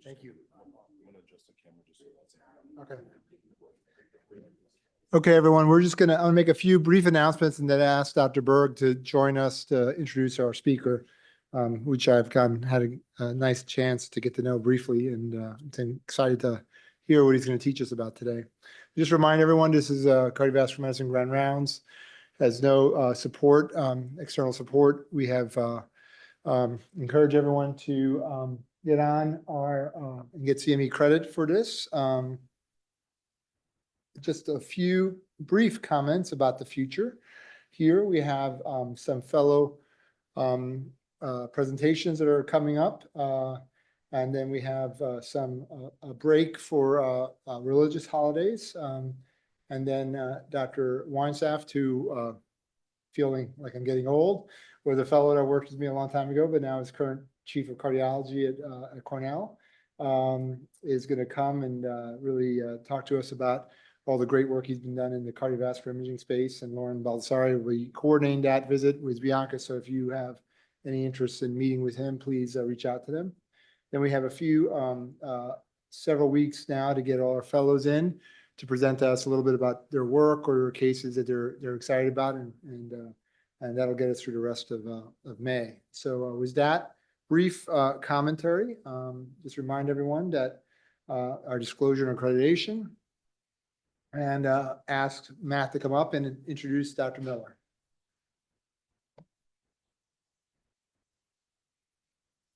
Thank you. I'm going to adjust the camera just so that's Okay. Okay, everyone, I'm going to make a few brief announcements and then ask Dr. Berg to join us to introduce our speaker, which I've had a nice chance to get to know briefly, and I'm excited to hear what he's going to teach us about today. Just remind everyone, this is Cardiovascular Medicine Grand Rounds. Has no support, external support. We have encourage everyone to get on our and get CME credit for this. Just a few brief comments about the future. Here we have some fellow presentations that are coming up. And then we have a break for religious holidays. And then Dr. Weinsaft, who feeling like I'm getting old, was a fellow that worked with me a long time ago, but now is current chief of cardiology at Cornell, is going to come and really talk to us about all the great work he's been done in the cardiovascular imaging space. And Lauren Baldassari will be coordinating that visit with Bianca. So if you have any interest in meeting with him, please reach out to them. Then we have a few, several weeks now to get all our fellows in to present to us a little bit about their work or their cases that they're excited about, and that'll get us through the rest of May. So with that brief commentary, just remind everyone that our disclosure and accreditation, and ask Matt to come up and introduce Dr. Miller.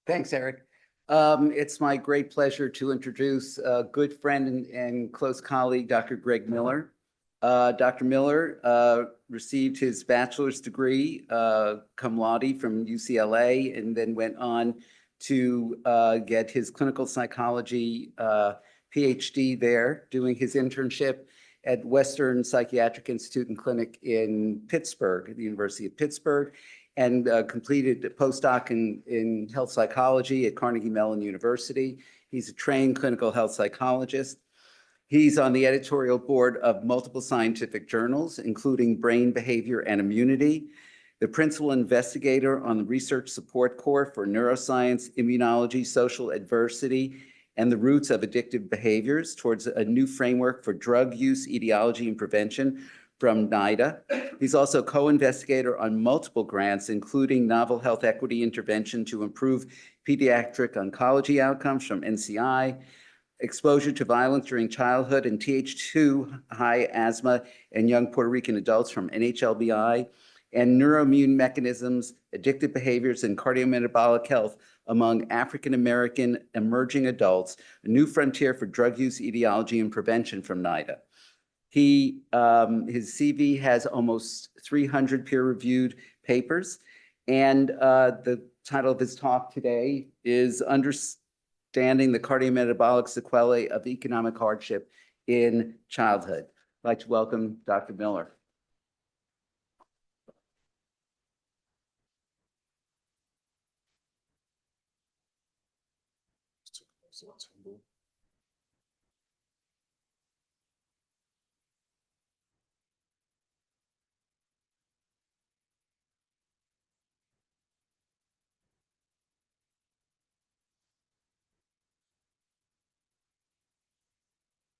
Thanks, Eric. It's my great pleasure to introduce a good friend and close colleague, Dr. Greg Miller. Dr. Miller received his bachelor's degree cum laude from UCLA, and then went on to get his clinical psychology PhD there, doing his internship at Western Psychiatric Institute and Clinic in Pittsburgh, at the University of Pittsburgh, and completed a postdoc in health psychology at Carnegie Mellon University. He's a trained clinical health psychologist. He's on the editorial board of multiple scientific journals, including Brain Behavior and Immunity, the principal investigator on the Research Support Corps for Neuroscience, Immunology, Social Adversity, and the Roots of Addictive Behaviors towards a new framework for drug use, etiology, and prevention from NIDA. He's also co-investigator on multiple grants, including Novel Health Equity Intervention to improve pediatric oncology outcomes from NCI, exposure to violence during childhood and Th2 high asthma in young Puerto Rican adults from NHLBI, and neuroimmune mechanisms, addictive behaviors, and cardiometabolic health among African-American emerging adults, a new frontier for drug use, etiology, and prevention from NIDA. His CV has almost 300 peer-reviewed papers, and the title of his talk today is Understanding the Cardiometabolic Sequelae of Economic Hardship in Childhood. I'd like to welcome Dr. Miller.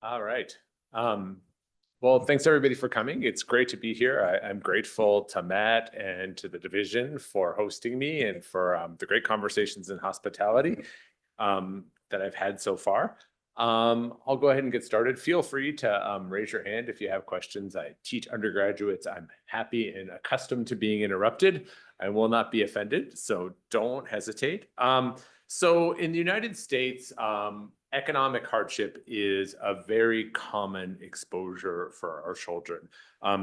All right. Well, thanks everybody for coming. It's great to be here. I'm grateful to Matt and to the division for hosting me and for the great conversations in hospitality that I've had so far. I'll go ahead and get started. Feel free to raise your hand if you have questions. I teach undergraduates. I'm happy and accustomed to being interrupted. I will not be offended, so don't hesitate. So in the United States, economic hardship is a very common exposure for our children.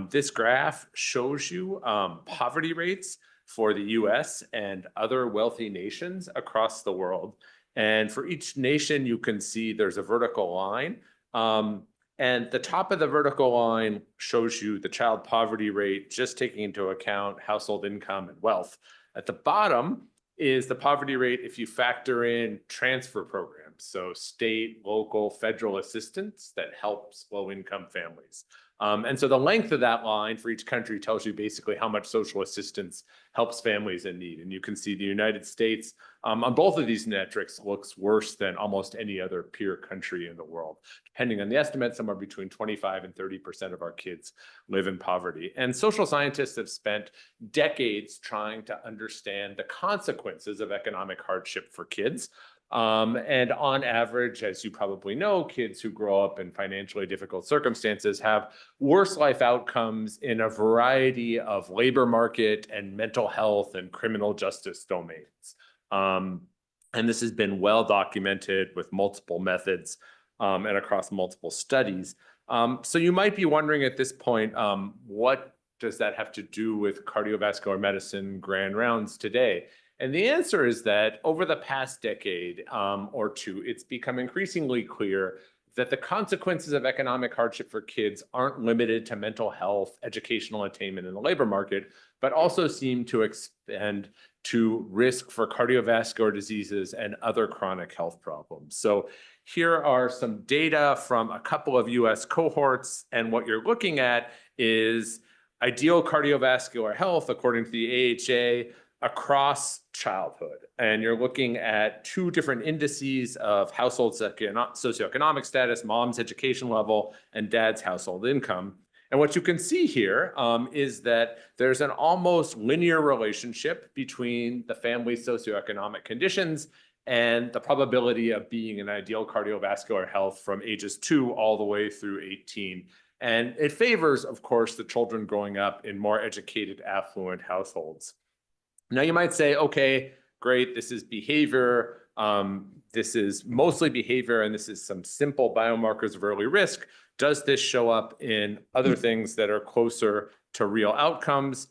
This graph shows you poverty rates for the US and other wealthy nations across the world. And for each nation, you can see there's a vertical line. And the top of the vertical line shows you the child poverty rate, just taking into account household income and wealth. At the bottom is the poverty rate if you factor in transfer programs, so state, local, federal assistance that helps low-income families. And so the length of that line for each country tells you basically how much social assistance helps families in need. And you can see the United States on both of these metrics looks worse than almost any other peer country in the world. Depending on the estimate, somewhere between 25 and 30% of our kids live in poverty. And social scientists have spent decades trying to understand the consequences of economic hardship for kids. And on average, as you probably know, kids who grow up in financially difficult circumstances have worse life outcomes in a variety of labor market and mental health and criminal justice domains. And this has been well documented with multiple methods and across multiple studies. So you might be wondering at this point, what does that have to do with cardiovascular medicine grand rounds today? And the answer is that over the past decade or two, it's become increasingly clear that the consequences of economic hardship for kids aren't limited to mental health, educational attainment in the labor market, but also seem to expand to risk for cardiovascular diseases and other chronic health problems. So here are some data from a couple of US cohorts, and what you're looking at is ideal cardiovascular health according to the AHA across childhood. And you're looking at two different indices of household socioeconomic status, mom's education level, and dad's household income. And what you can see here is that there's an almost linear relationship between the family's socioeconomic conditions and the probability of being in ideal cardiovascular health from ages 2 all the way through 18. And it favors, of course, the children growing up in more educated, affluent households. Now you might say, okay, great, this is behavior. This is mostly behavior, and this is some simple biomarkers of early risk. Does this show up in other things that are closer to real outcomes?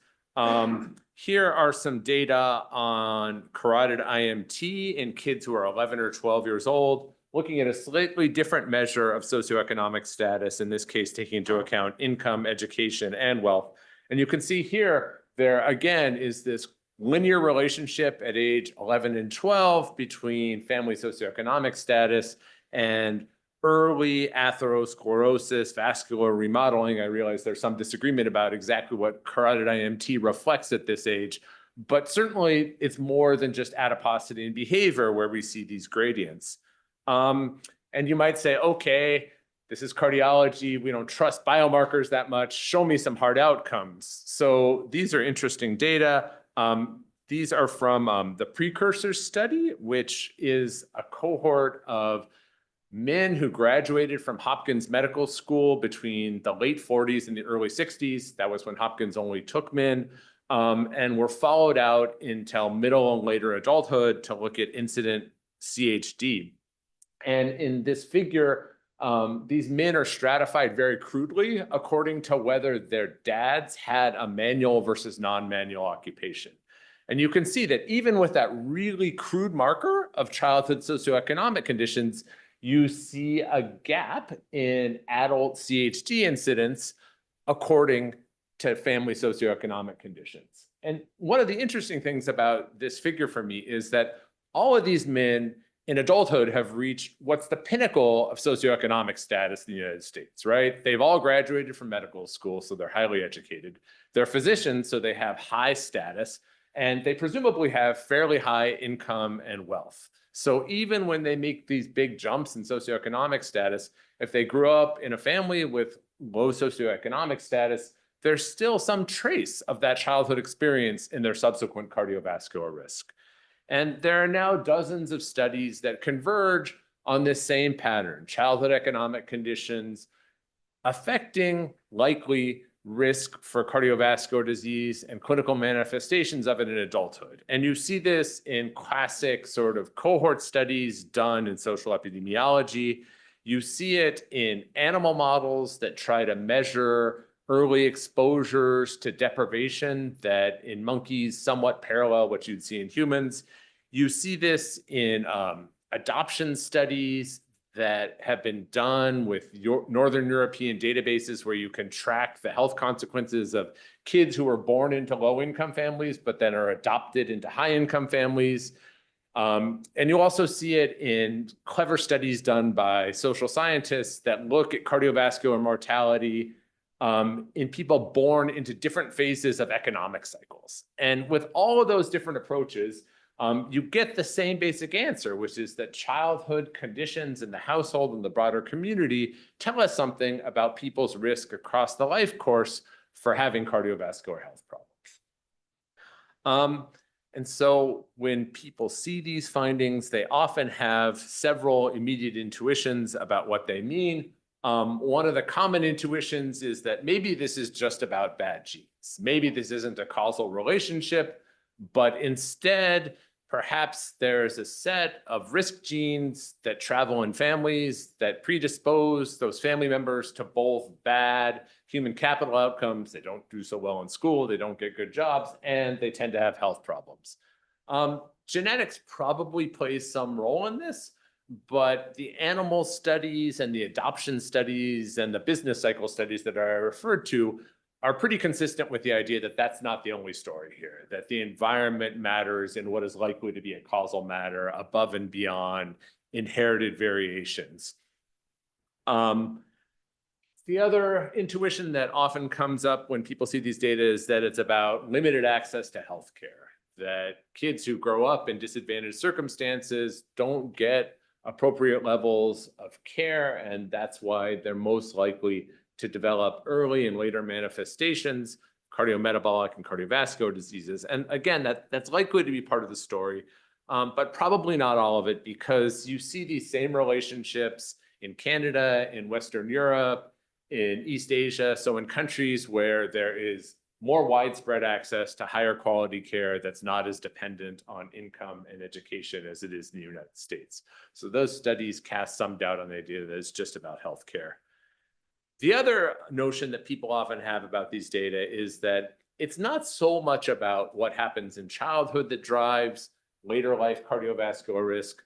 Here are some data on carotid IMT in kids who are 11 or 12 years old, looking at a slightly different measure of socioeconomic status, in this case, taking into account income, education, and wealth. And you can see here, there again is this linear relationship at age 11 and 12 between family socioeconomic status and early atherosclerosis, vascular remodeling. I realize there's some disagreement about exactly what carotid IMT reflects at this age, but certainly it's more than just adiposity and behavior where we see these gradients. And you might say, okay, this is cardiology. We don't trust biomarkers that much. Show me some hard outcomes. So these are interesting data. These are from the Precursor study, which is a cohort of men who graduated from Hopkins Medical School between the late 40s and the early 60s. That was when Hopkins only took men, and were followed out until middle and later adulthood to look at incident CHD. And in this figure, these men are stratified very crudely according to whether their dads had a manual versus non-manual occupation. And you can see that even with that really crude marker of childhood socioeconomic conditions, you see a gap in adult CHD incidence according to family socioeconomic conditions. And one of the interesting things about this figure for me is that all of these men in adulthood have reached what's the pinnacle of socioeconomic status in the United States, right? They've all graduated from medical school, so they're highly educated. They're physicians, so they have high status, and they presumably have fairly high income and wealth. So even when they make these big jumps in socioeconomic status, if they grew up in a family with low socioeconomic status, there's still some trace of that childhood experience in their subsequent cardiovascular risk. And there are now dozens of studies that converge on this same pattern, childhood economic conditions affecting likely risk for cardiovascular disease and clinical manifestations of it in adulthood. And you see this in classic sort of cohort studies done in social epidemiology. You see it in animal models that try to measure early exposures to deprivation that in monkeys somewhat parallel what you'd see in humans. You see this in adoption studies that have been done with Northern European databases where you can track the health consequences of kids who were born into low-income families but then are adopted into high-income families. And you also see it in clever studies done by social scientists that look at cardiovascular mortality in people born into different phases of economic cycles. And with all of those different approaches, you get the same basic answer, which is that childhood conditions in the household and the broader community tell us something about people's risk across the life course for having cardiovascular health problems. And so when people see these findings, they often have several immediate intuitions about what they mean. One of the common intuitions is that maybe this is just about bad genes. Maybe this isn't a causal relationship, but instead, perhaps there's a set of risk genes that travel in families that predispose those family members to both bad human capital outcomes. They don't do so well in school, they don't get good jobs, and they tend to have health problems. Genetics probably plays some role in this, but the animal studies and the adoption studies and the business cycle studies that I referred to are pretty consistent with the idea that that's not the only story here, that the environment matters in what is likely to be a causal matter above and beyond inherited variations. The other intuition that often comes up when people see these data is that it's about limited access to healthcare, that kids who grow up in disadvantaged circumstances don't get appropriate levels of care, and that's why they're most likely to develop early and later manifestations, cardiometabolic and cardiovascular diseases. And again, that's likely to be part of the story, but probably not all of it, because you see these same relationships in Canada, in Western Europe, in East Asia. So in countries where there is more widespread access to higher quality care that's not as dependent on income and education as it is in the United States. So those studies cast some doubt on the idea that it's just about healthcare. The other notion that people often have about these data is that it's not so much about what happens in childhood that drives later life cardiovascular risk,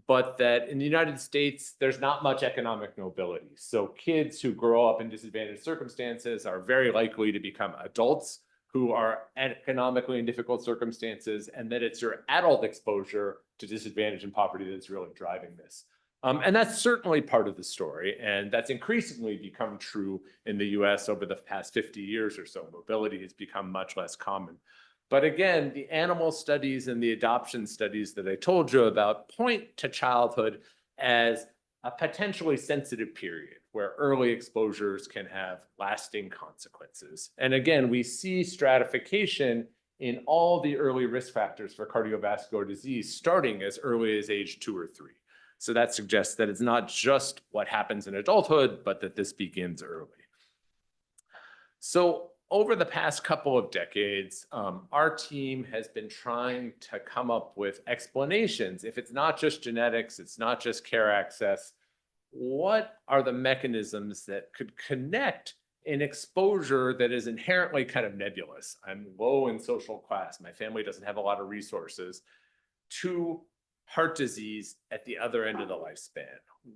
but that in the United States, there's not much economic mobility. So kids who grow up in disadvantaged circumstances are very likely to become adults who are economically in difficult circumstances, and that it's your adult exposure to disadvantage and poverty that's really driving this. And that's certainly part of the story, and that's increasingly become true in the US over the past 50 years or so. Mobility has become much less common. But again, the animal studies and the adoption studies that I told you about point to childhood as a potentially sensitive period where early exposures can have lasting consequences. And again, we see stratification in all the early risk factors for cardiovascular disease starting as early as age 2 or 3. So that suggests that it's not just what happens in adulthood, but that this begins early. So over the past couple of decades, our team has been trying to come up with explanations. If it's not just genetics, it's not just care access, what are the mechanisms that could connect an exposure that is inherently kind of nebulous? I'm low in social class, my family doesn't have a lot of resources, to heart disease at the other end of the lifespan.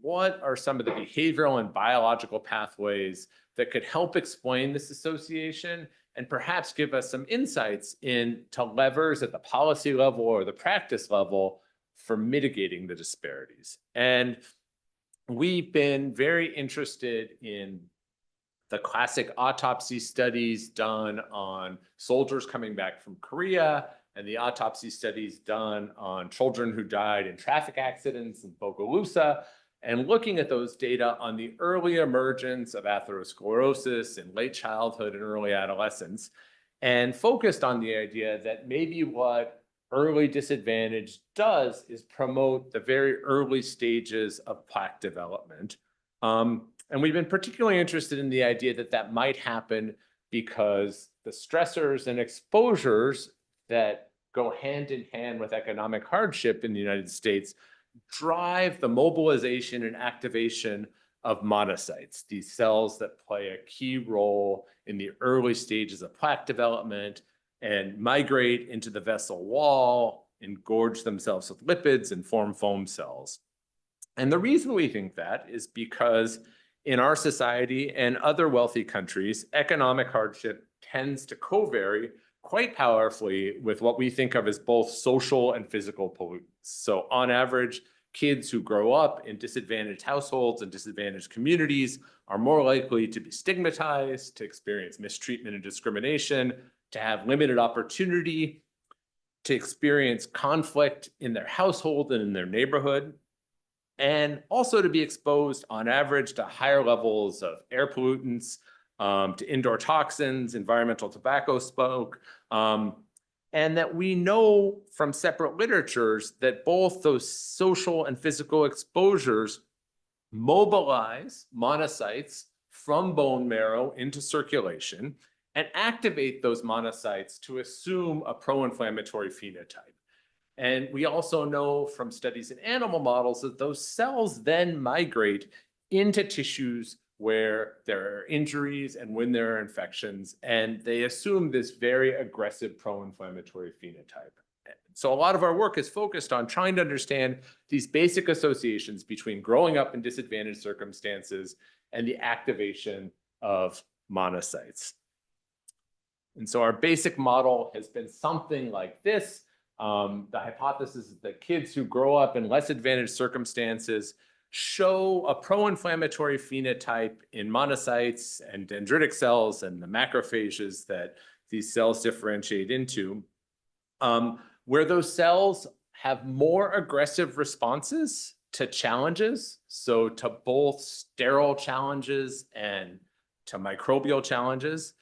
What are some of the behavioral and biological pathways that could help explain this association and perhaps give us some insights into levers at the policy level or the practice level for mitigating the disparities? And we've been very interested in the classic autopsy studies done on soldiers coming back from Korea and the autopsy studies done on children who died in traffic accidents in Bogalusa, and looking at those data on the early emergence of atherosclerosis in late childhood and early adolescence, and focused on the idea that maybe what early disadvantage does is promote the very early stages of plaque development. And we've been particularly interested in the idea that that might happen because the stressors and exposures that go hand in hand with economic hardship in the United States drive the mobilization and activation of monocytes, these cells that play a key role in the early stages of plaque development and migrate into the vessel wall, engorge themselves with lipids, and form foam cells. And the reason we think that is because in our society and other wealthy countries, economic hardship tends to co-vary quite powerfully with what we think of as both social and physical pollutants. So on average, kids who grow up in disadvantaged households and disadvantaged communities are more likely to be stigmatized, to experience mistreatment and discrimination, to have limited opportunity, to experience conflict in their household and in their neighborhood, and also to be exposed on average to higher levels of air pollutants, to indoor toxins, environmental tobacco smoke, and that we know from separate literatures that both those social and physical exposures mobilize monocytes from bone marrow into circulation and activate those monocytes to assume a pro-inflammatory phenotype. And we also know from studies in animal models that those cells then migrate into tissues where there are injuries and when there are infections, and they assume this very aggressive pro-inflammatory phenotype. So a lot of our work is focused on trying to understand these basic associations between growing up in disadvantaged circumstances and the activation of monocytes. And so our basic model has been something like this. The hypothesis is that kids who grow up in less advantaged circumstances show a pro-inflammatory phenotype in monocytes and dendritic cells and the macrophages that these cells differentiate into, where those cells have more aggressive responses to challenges, so to both sterile challenges and to microbial challenges,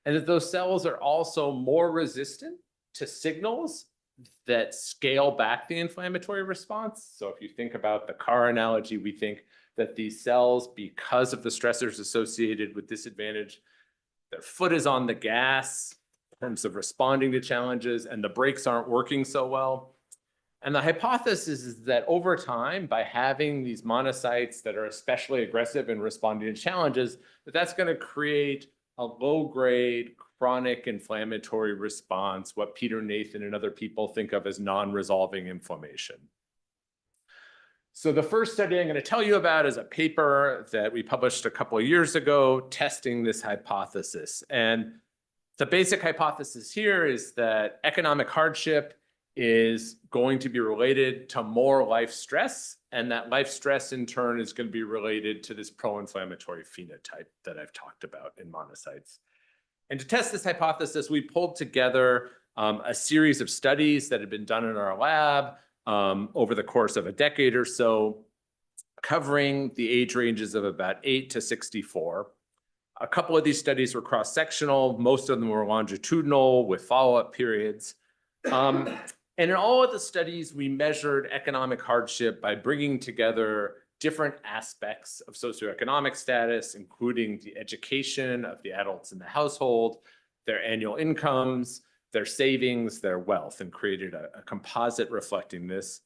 and that those cells are also more resistant to signals that scale back the inflammatory response. So if you think about the car analogy, we think that these cells, because of the stressors associated with disadvantage, their foot is on the gas in terms of responding to challenges, and the brakes aren't working so well. And the hypothesis is that over time, by having these monocytes that are especially aggressive in responding to challenges, that's going to create a low-grade chronic inflammatory response, what Peter Nathan and other people think of as non-resolving inflammation. So the first study I'm going to tell you about is a paper that we published a couple of years ago testing this hypothesis. And the basic hypothesis here is that economic hardship is going to be related to more life stress, and that life stress in turn is going to be related to this pro-inflammatory phenotype that I've talked about in monocytes. And to test this hypothesis, we pulled together a series of studies that had been done in our lab over the course of a decade or so, covering the age ranges of about 8 to 64. A couple of these studies were cross-sectional. Most of them were longitudinal with follow-up periods. And in all of the studies, we measured economic hardship by bringing together different aspects of socioeconomic status, including the education of the adults in the household, their annual incomes, their savings, their wealth, and created a composite reflecting this.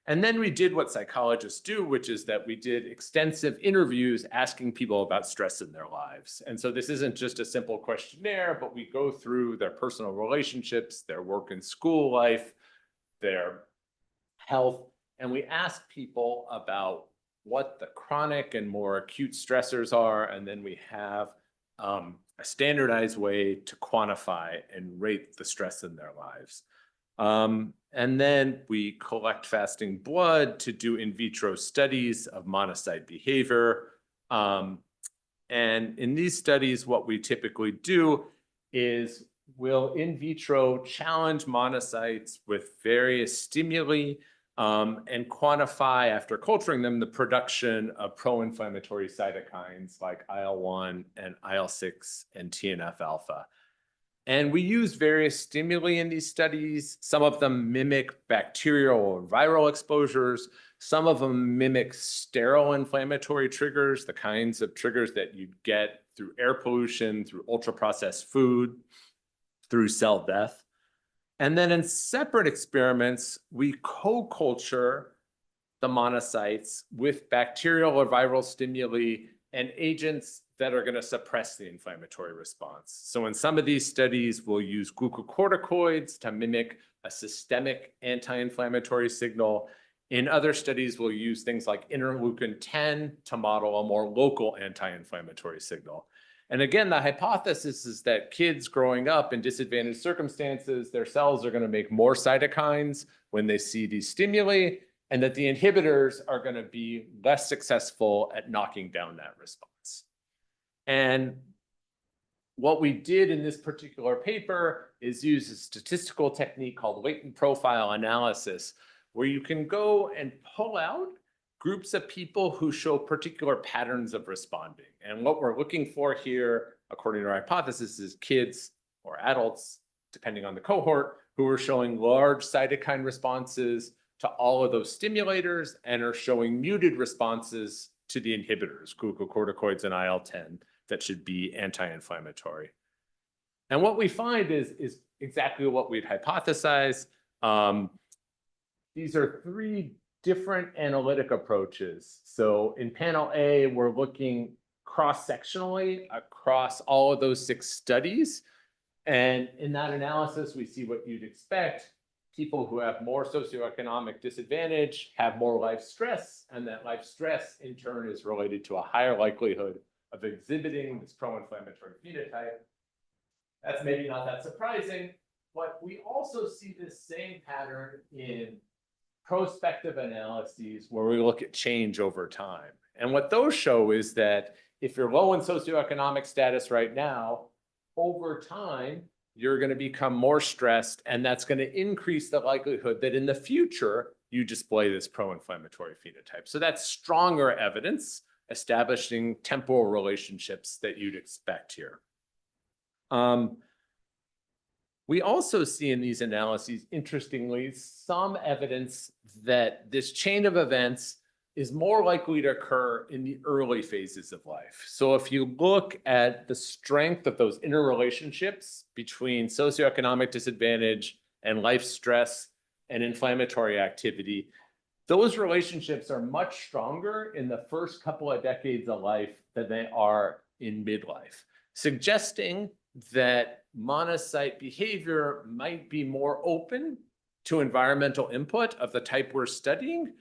And then we did what psychologists do, which is that we did extensive interviews asking people about stress in their lives. And so this isn't just a simple questionnaire, but we go through their personal relationships, their work and school life, their health, and we ask people about what the chronic and more acute stressors are, and then we have a standardized way to quantify and rate the stress in their lives. And then we collect fasting blood to do in vitro studies of monocyte behavior. And in these studies, what we typically do is we'll in vitro challenge monocytes with various stimuli and quantify, after culturing them, the production of pro-inflammatory cytokines like IL-1 and IL-6 and TNF-alpha. And we use various stimuli in these studies. Some of them mimic bacterial or viral exposures. Some of them mimic sterile inflammatory triggers, the kinds of triggers that you'd get through air pollution, through ultra-processed food, through cell death. And then in separate experiments, we co-culture the monocytes with bacterial or viral stimuli and agents that are going to suppress the inflammatory response. So in some of these studies, we'll use glucocorticoids to mimic a systemic anti-inflammatory signal. In other studies, we'll use things like interleukin-10 to model a more local anti-inflammatory signal. And again, the hypothesis is that kids growing up in disadvantaged circumstances, their cells are going to make more cytokines when they see these stimuli, and that the inhibitors are going to be less successful at knocking down that response. And what we did in this particular paper is use a statistical technique called latent profile analysis, where you can go and pull out groups of people who show particular patterns of responding. And what we're looking for here, according to our hypothesis, is kids or adults, depending on the cohort, who are showing large cytokine responses to all of those stimulators and are showing muted responses to the inhibitors, glucocorticoids and IL-10, that should be anti-inflammatory. And what we find is exactly what we'd hypothesized. These are three different analytic approaches. So in panel A, we're looking cross-sectionally across all of those 6 studies. And in that analysis, we see what you'd expect. People who have more socioeconomic disadvantage have more life stress, and that life stress in turn is related to a higher likelihood of exhibiting this pro-inflammatory phenotype. That's maybe not that surprising, but we also see this same pattern in prospective analyses where we look at change over time. And what those show is that if you're low in socioeconomic status right now, over time, you're going to become more stressed, and that's going to increase the likelihood that in the future, you display this pro-inflammatory phenotype. So that's stronger evidence establishing temporal relationships that you'd expect here. We also see in these analyses, interestingly, some evidence that this chain of events is more likely to occur in the early phases of life. So if you look at the strength of those interrelationships between socioeconomic disadvantage and life stress and inflammatory activity, those relationships are much stronger in the first couple of decades of life than they are in midlife, suggesting that monocyte behavior might be more open to environmental input of the type we're studying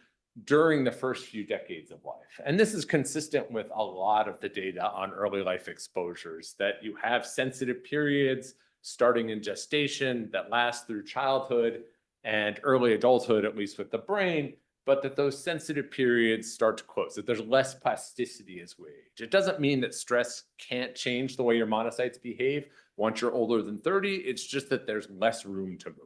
during the first few decades of life. And this is consistent with a lot of the data on early life exposures, that you have sensitive periods starting in gestation that last through childhood and early adulthood, at least with the brain, but that those sensitive periods start to close, that there's less plasticity as we age. It doesn't mean that stress can't change the way your monocytes behave once you're older than 30. It's just that there's less room to move.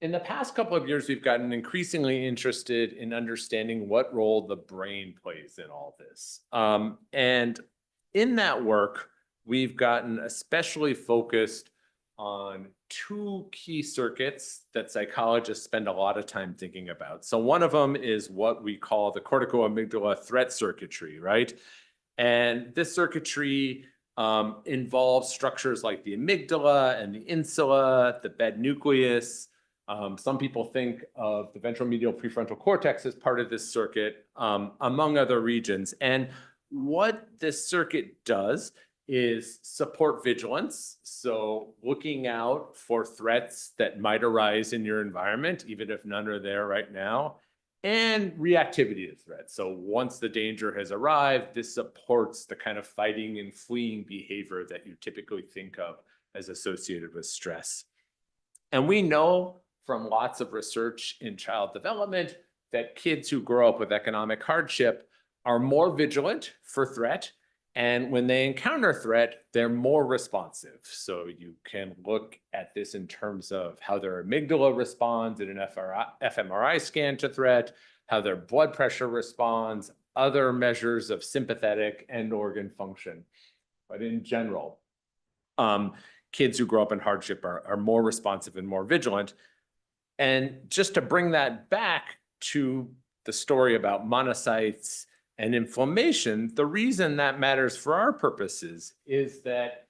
In the past couple of years, we've gotten increasingly interested in understanding what role the brain plays in all this. And in that work, we've gotten especially focused on 2 key circuits that psychologists spend a lot of time thinking about. So one of them is what we call the corticoamygdala threat circuitry, right? And this circuitry involves structures like the amygdala and the insula, the bed nucleus. Some people think of the ventral medial prefrontal cortex as part of this circuit, among other regions. And what this circuit does is support vigilance. So looking out for threats that might arise in your environment, even if none are there right now, and reactivity to threats. So once the danger has arrived, this supports the kind of fighting and fleeing behavior that you typically think of as associated with stress. And we know from lots of research in child development that kids who grow up with economic hardship are more vigilant for threat. And when they encounter threat, they're more responsive. So you can look at this in terms of how their amygdala responds in an fMRI scan to threat, how their blood pressure responds, other measures of sympathetic and organ function. But in general, kids who grow up in hardship are more responsive and more vigilant. And just to bring that back to the story about monocytes and inflammation, the reason that matters for our purposes is that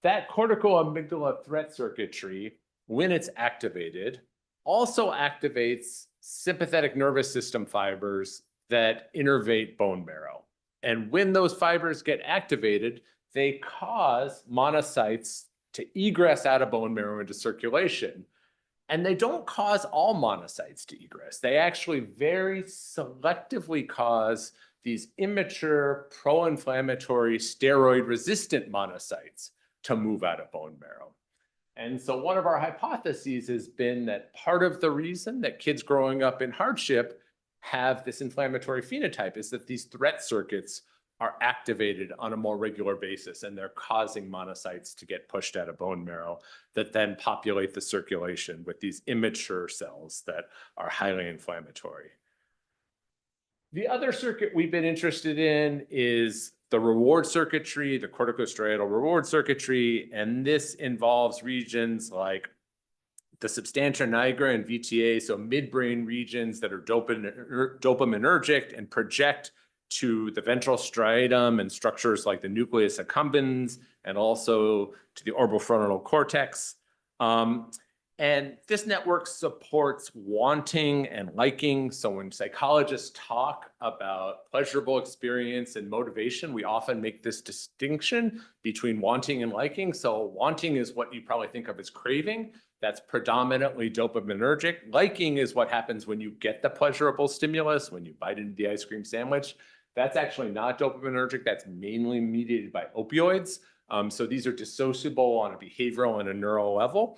corticoamygdala threat circuitry, when it's activated, also activates sympathetic nervous system fibers that innervate bone marrow. And when those fibers get activated, they cause monocytes to egress out of bone marrow into circulation. And they don't cause all monocytes to egress. They actually very selectively cause these immature pro-inflammatory steroid-resistant monocytes to move out of bone marrow. And so one of our hypotheses has been that part of the reason that kids growing up in hardship have this inflammatory phenotype is that these threat circuits are activated on a more regular basis, and they're causing monocytes to get pushed out of bone marrow that then populate the circulation with these immature cells that are highly inflammatory. The other circuit we've been interested in is the reward circuitry, the corticostriatal reward circuitry, and this involves regions like the substantia nigra and VTA, so midbrain regions that are dopaminergic and project to the ventral striatum and structures like the nucleus accumbens and also to the orbitofrontal cortex. And this network supports wanting and liking. So when psychologists talk about pleasurable experience and motivation, we often make this distinction between wanting and liking. So wanting is what you probably think of as craving. That's predominantly dopaminergic. Liking is what happens when you get the pleasurable stimulus, when you bite into the ice cream sandwich. That's actually not dopaminergic. That's mainly mediated by opioids. So these are dissociable on a behavioral and a neural level.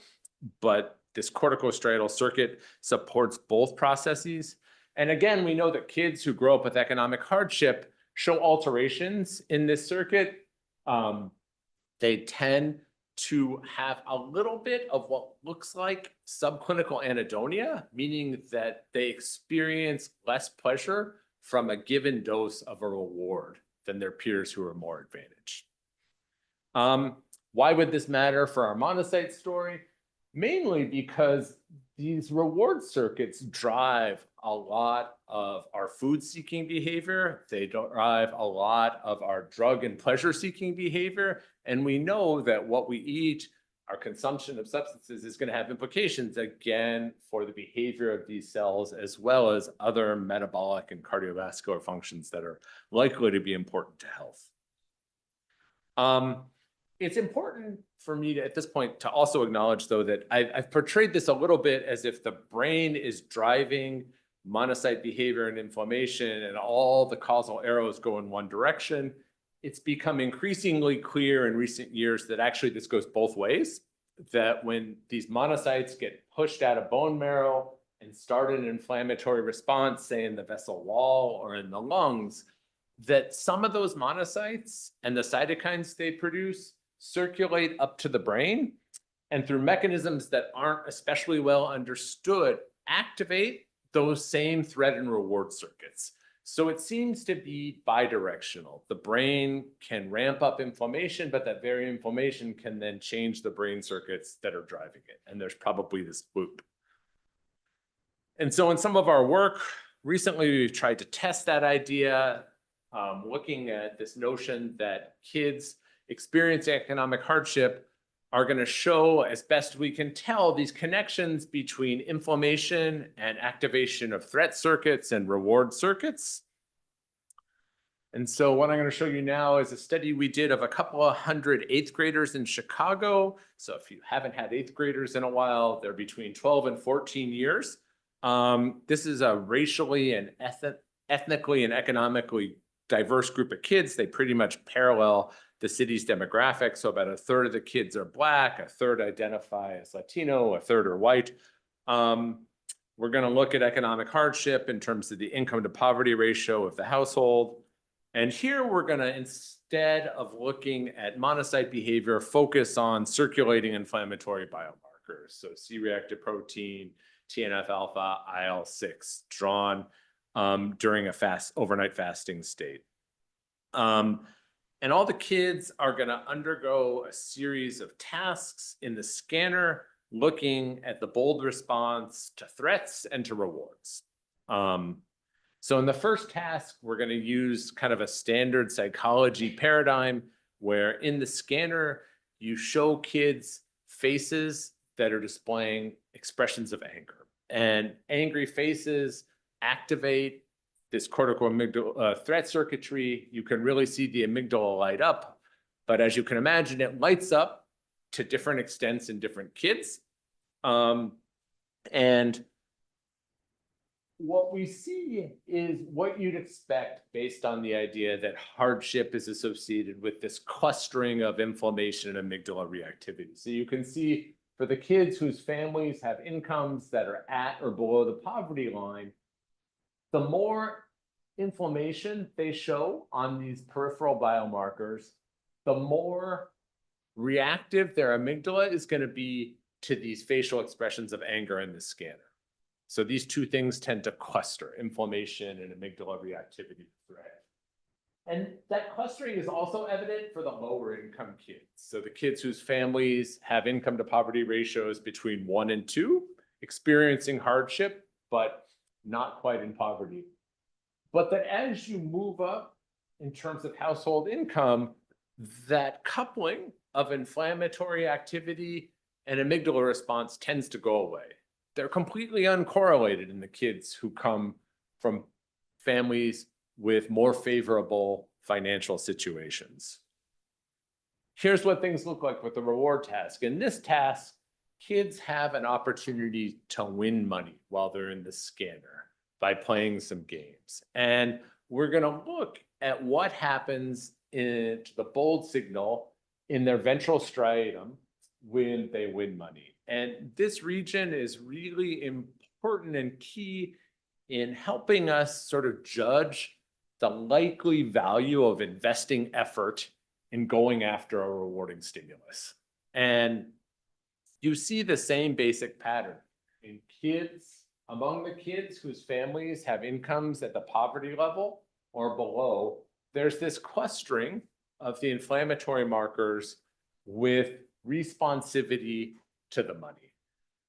But this corticostriatal circuit supports both processes. And again, we know that kids who grow up with economic hardship show alterations in this circuit. They tend to have a little bit of what looks like subclinical anhedonia, meaning that they experience less pleasure from a given dose of a reward than their peers who are more advantaged. Why would this matter for our monocyte story? Mainly because these reward circuits drive a lot of our food-seeking behavior. They drive a lot of our drug and pleasure-seeking behavior. And we know that what we eat, our consumption of substances, is going to have implications, again, for the behavior of these cells, as well as other metabolic and cardiovascular functions that are likely to be important to health. It's important for me to, at this point, to also acknowledge, though, that I've portrayed this a little bit as if the brain is driving monocyte behavior and inflammation, and all the causal arrows go in one direction. It's become increasingly clear in recent years that actually this goes both ways, that when these monocytes get pushed out of bone marrow and start an inflammatory response, say in the vessel wall or in the lungs, that some of those monocytes and the cytokines they produce circulate up to the brain, and through mechanisms that aren't especially well understood, activate those same threat and reward circuits. So it seems to be bidirectional. The brain can ramp up inflammation, but that very inflammation can then change the brain circuits that are driving it. And there's probably this loop. And so in some of our work, recently we've tried to test that idea, looking at this notion that kids experiencing economic hardship are going to show, as best we can tell, these connections between inflammation and activation of threat circuits and reward circuits. And so what I'm going to show you now is a study we did of a couple of hundred eighth graders in Chicago. So if you haven't had eighth graders in a while, they're between 12 and 14 years. This is a racially and ethnically and economically diverse group of kids. They pretty much parallel the city's demographics. So about a third of the kids are Black, a third identify as Latino, a third are white. We're going to look at economic hardship in terms of the income to poverty ratio of the household. And here we're going to, instead of looking at monocyte behavior, focus on circulating inflammatory biomarkers. So C-reactive protein, TNF-alpha, IL-6, drawn during a overnight fasting state. And all the kids are going to undergo a series of tasks in the scanner, looking at the bold response to threats and to rewards. So in the first task, we're going to use kind of a standard psychology paradigm where in the scanner, you show kids faces that are displaying expressions of anger. And angry faces activate this corticoamygdala threat circuitry. You can really see the amygdala light up. But as you can imagine, it lights up to different extents in different kids. And what we see is what you'd expect based on the idea that hardship is associated with this clustering of inflammation and amygdala reactivity. So you can see for the kids whose families have incomes that are at or below the poverty line, the more inflammation they show on these peripheral biomarkers, the more reactive their amygdala is going to be to these facial expressions of anger in the scanner. So these two things tend to cluster, inflammation and amygdala reactivity to threat. And that clustering is also evident for the lower income kids. So the kids whose families have income to poverty ratios between 1 and 2, experiencing hardship, but not quite in poverty. But that as you move up in terms of household income, that coupling of inflammatory activity and amygdala response tends to go away. They're completely uncorrelated in the kids who come from families with more favorable financial situations. Here's what things look like with the reward task. In this task, kids have an opportunity to win money while they're in the scanner by playing some games. And we're going to look at what happens in the bold signal in their ventral striatum when they win money. And this region is really important and key in helping us sort of judge the likely value of investing effort in going after a rewarding stimulus. And you see the same basic pattern in kids, among the kids whose families have incomes at the poverty level or below. There's this clustering of the inflammatory markers with responsivity to the money.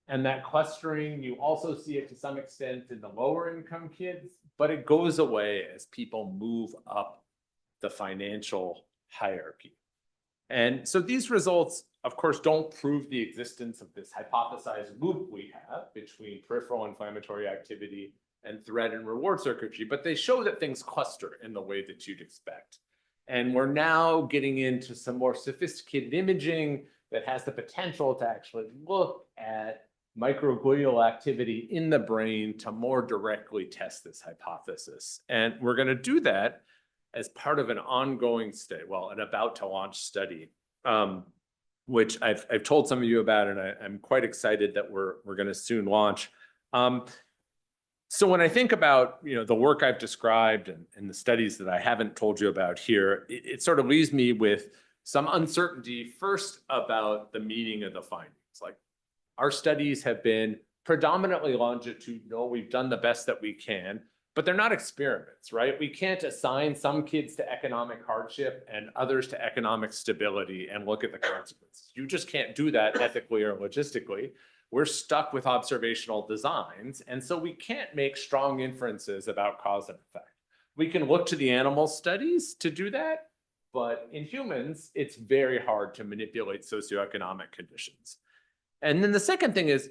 And that clustering, you also see it to some extent in the lower income kids, but it goes away as people move up the financial hierarchy. And so these results, of course, don't prove the existence of this hypothesized loop we have between peripheral inflammatory activity and threat and reward circuitry, but they show that things cluster in the way that you'd expect. And we're now getting into some more sophisticated imaging that has the potential to actually look at microglial activity in the brain to more directly test this hypothesis. And we're going to do that as part of an ongoing study, well, an about to launch study, which I've told some of you about, and I'm quite excited that we're going to soon launch. So when I think about the work I've described and the studies that I haven't told you about here, it sort of leaves me with some uncertainty first about the meaning of the findings. Like, our studies have been predominantly longitudinal. We've done the best that we can, but they're not experiments, right? We can't assign some kids to economic hardship and others to economic stability and look at the consequences. You just can't do that ethically or logistically. We're stuck with observational designs, and so we can't make strong inferences about cause and effect. We can look to the animal studies to do that, but in humans, it's very hard to manipulate socioeconomic conditions. And then the second thing is,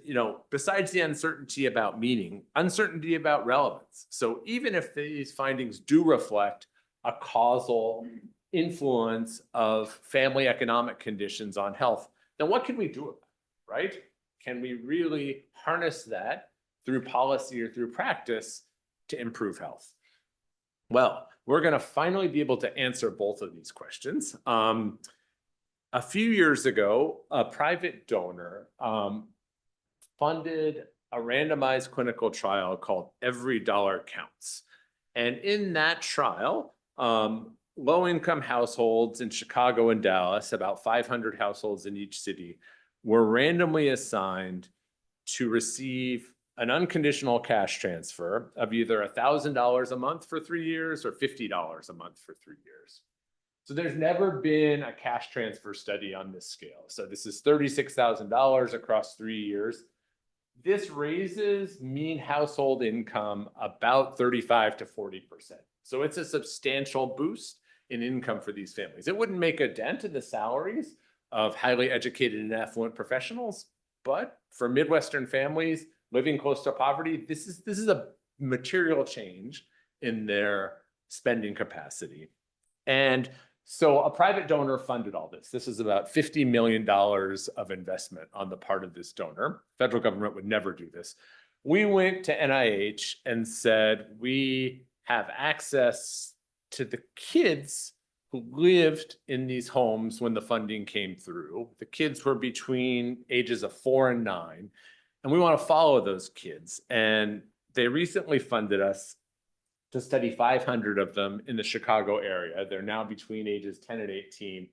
besides the uncertainty about meaning, uncertainty about relevance. So even if these findings do reflect a causal influence of family economic conditions on health, then what can we do about it, right? Can we really harness that through policy or through practice to improve health? Well, we're going to finally be able to answer both of these questions. A few years ago, a private donor funded a randomized clinical trial called Every Dollar Counts. And in that trial, low-income households in Chicago and Dallas, about 500 households in each city, were randomly assigned to receive an unconditional cash transfer of either $1,000 a month for 3 years or $50 a month for 3 years. So there's never been a cash transfer study on this scale. So this is $36,000 across 3 years. This raises mean household income about 35 to 40%. So it's a substantial boost in income for these families. It wouldn't make a dent in the salaries of highly educated and affluent professionals, but for Midwestern families living close to poverty, this is a material change in their spending capacity. And so a private donor funded all this. This is about $50 million of investment on the part of this donor. Federal government would never do this. We went to NIH and said, we have access to the kids who lived in these homes when the funding came through. The kids were between ages of 4 and 9, and we want to follow those kids. And they recently funded us to study 500 of them in the Chicago area. They're now between ages 10 and 18.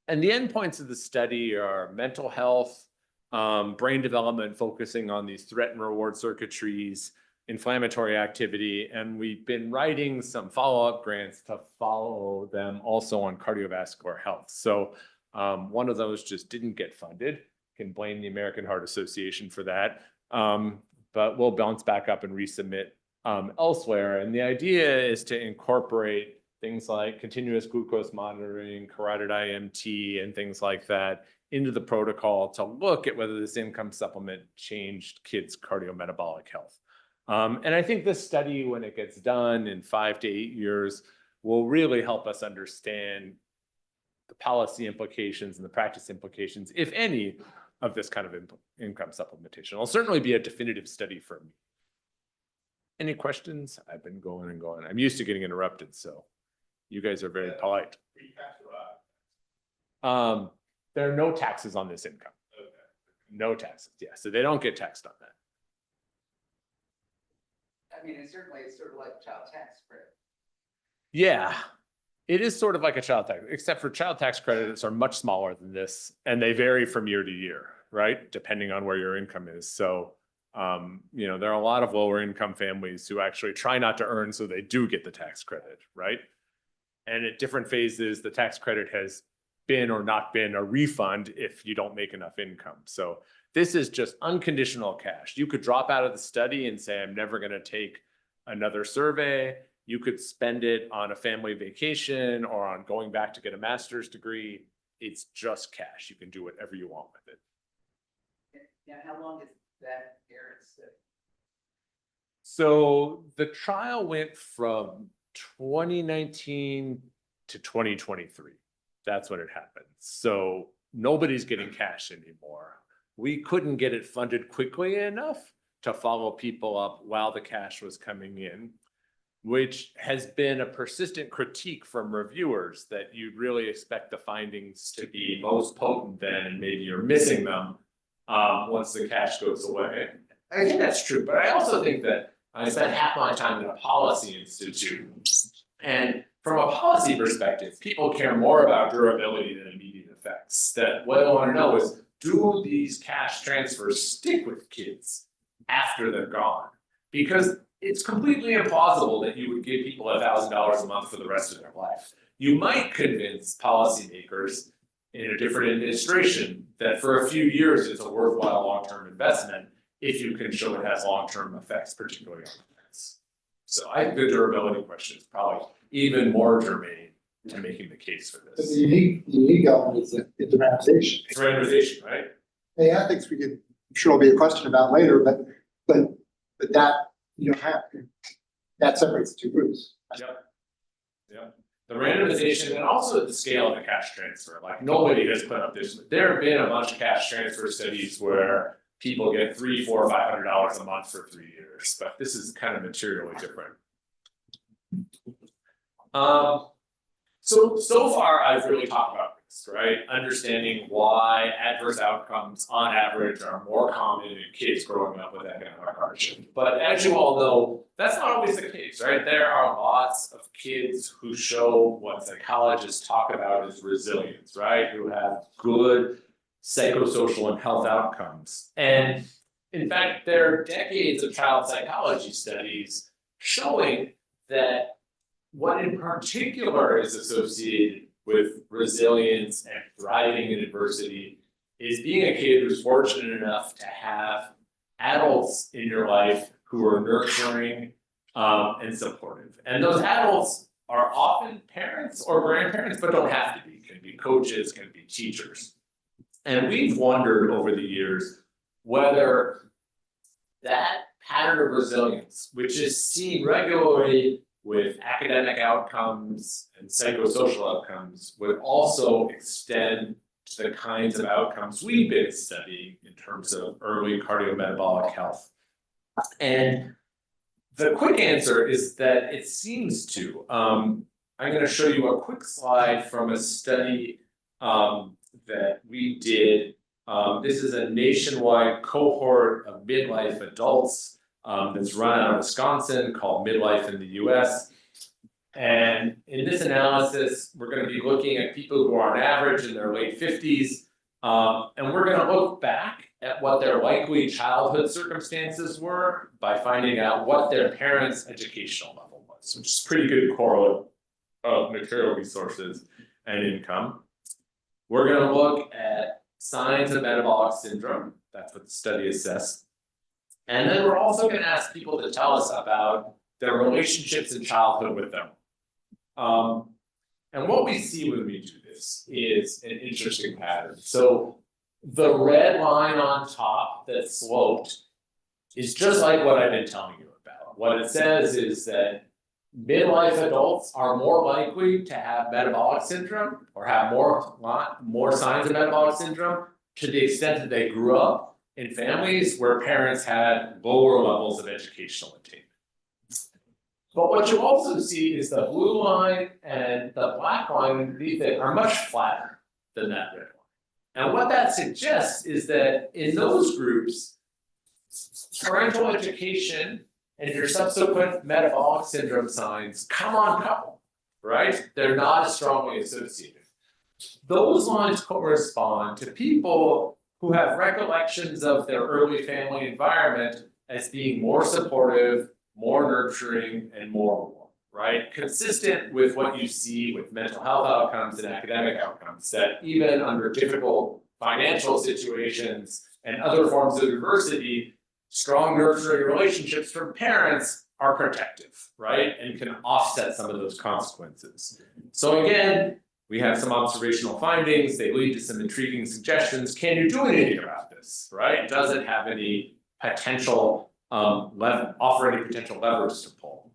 And the endpoints of the study are mental health, brain development, focusing on these threat and reward circuitries, inflammatory activity. And we've been writing some follow-up grants to follow them also on cardiovascular health. So one of those just didn't get funded. Can blame the American Heart Association for that. But we'll bounce back up and resubmit elsewhere. And the idea is to incorporate things like continuous glucose monitoring, carotid IMT, and things like that into the protocol to look at whether this income supplement changed kids' cardiometabolic health. And I think this study, when it gets done in 5 to 8 years, will really help us understand the policy implications and the practice implications, if any, of this kind of income supplementation. It'll certainly be a definitive study for me. Any questions? I've been going and going. I'm used to getting interrupted, so you guys are very polite. There are no taxes on this income. No taxes, yeah. So they don't get taxed on that. I mean, it's sort of like child tax credit. Yeah, it is sort of like a child tax, except for child tax credits are much smaller than this, and they vary from year to year, right? Depending on where your income is. So, you know, there are a lot of lower income families who actually try not to earn, so they do get the tax credit, right? And at different phases, the tax credit has been or not been a refund if you don't make enough income. So this is just unconditional cash. You could drop out of the study and say, I'm never going to take another survey. You could spend it on a family vacation or on going back to get a master's degree. It's just cash. You can do whatever you want with it. Yeah, how long is that parent study? So the trial went from 2019 to 2023. That's when it happened. So nobody's getting cash anymore. We couldn't get it funded quickly enough to follow people up while the cash was coming in, which has been a persistent critique from reviewers that you'd really expect the findings to be most potent then, and maybe you're missing them once the cash goes away. I think that's true, but I also think that I spent half my time in a policy institute, and from a policy perspective, people care more about durability than immediate effects. That what I want to know is, do these cash transfers stick with kids after they're gone? Because it's completely implausible that you would give people $1,000 a month for the rest of their life. You might convince policymakers in a different administration that for a few years it's a worthwhile long-term investment if you can show it has long-term effects, particularly on parents. So I think the durability question is probably even more germane to making the case for But this. the unique element is the randomization. It's randomization, right? Hey, I think we could, I'm sure there'll be a question about later, but that, you don't have, that separates the two groups. Yep. Yep. The randomization and also the scale of the cash transfer. Like nobody has put up this. There have been a bunch of cash transfer studies where people get $300, $400, $500 a month for 3 years, but this is kind of materially different. So far I've really talked about this, right? Understanding why adverse outcomes on average are more common in kids growing up with economic hardship. But as you all know, that's not always the case, right? There are lots of kids who show what psychologists talk about as resilience, right? Who have good psychosocial and health outcomes. And in fact, there are decades of child psychology studies showing that what in particular is associated with resilience and thriving in adversity is being a kid who's fortunate enough to have adults in your life who are nurturing and supportive. And those adults are often parents or grandparents, but don't have to be. Can be coaches, can be teachers. And we've wondered over the years whether that pattern of resilience, which is seen regularly with academic outcomes and psychosocial outcomes, would also extend to the kinds of outcomes we've been studying in terms of early cardiometabolic health. And the quick answer is that it seems to. I'm going to show you a quick slide from a study that we did. This is a nationwide cohort of midlife adults that's run out of Wisconsin called Midlife in the US. And in this analysis, we're going to be looking at people who are on average in their late 50s. And we're going to look back at what their likely childhood circumstances were by finding out what their parents' educational level was, which is pretty good correlate of material resources and income. We're going to look at signs of metabolic syndrome. That's what the study assessed. And then we're also going to ask people to tell us about their relationships in childhood with them. And what we see when we do this is an interesting pattern. So the red line on top that's sloped is just like what I've been telling you about. What it says is that midlife adults are more likely to have metabolic syndrome or have more signs of metabolic syndrome to the extent that they grew up in families where parents had lower levels of educational attainment. But what you also see is the blue line and the black line underneath it are much flatter than that red line. And what that suggests is that in those groups, parental education and your subsequent metabolic syndrome signs come on couple, right? They're not as strongly associated. Those lines correspond to people who have recollections of their early family environment as being more supportive, more nurturing, and more warm, right? Consistent with what you see with mental health outcomes and academic outcomes, that even under difficult financial situations and other forms of adversity, strong nurturing relationships from parents are protective, right? And can offset some of those consequences. So again, we have some observational findings. They lead to some intriguing suggestions. Can you do anything about this, right? Does it have any potential offer any potential levers to pull?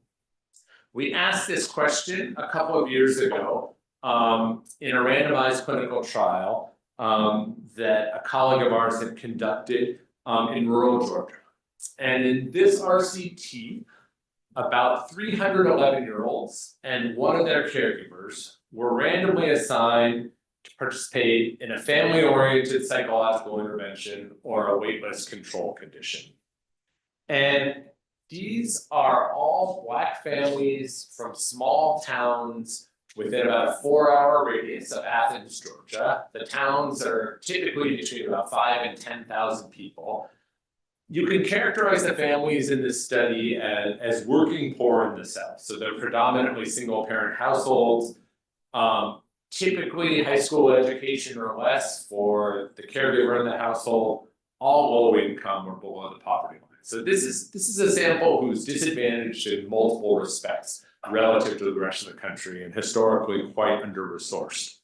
We asked this question a couple of years ago in a randomized clinical trial that a colleague of ours had conducted in rural Georgia. And in this RCT, about 311-year-olds and one of their caregivers were randomly assigned to participate in a family-oriented psychological intervention or a waitlist control condition. And these are all Black families from small towns within about a 4-hour radius of Athens, Georgia. The towns are typically between about 5,000 and 10,000 people. You can characterize the families in this study as working poor in the South. So they're predominantly single-parent households, typically high school education or less for the caregiver in the household, all low income or below the poverty line. So this is a sample who's disadvantaged in multiple respects relative to the rest of the country and historically quite under-resourced.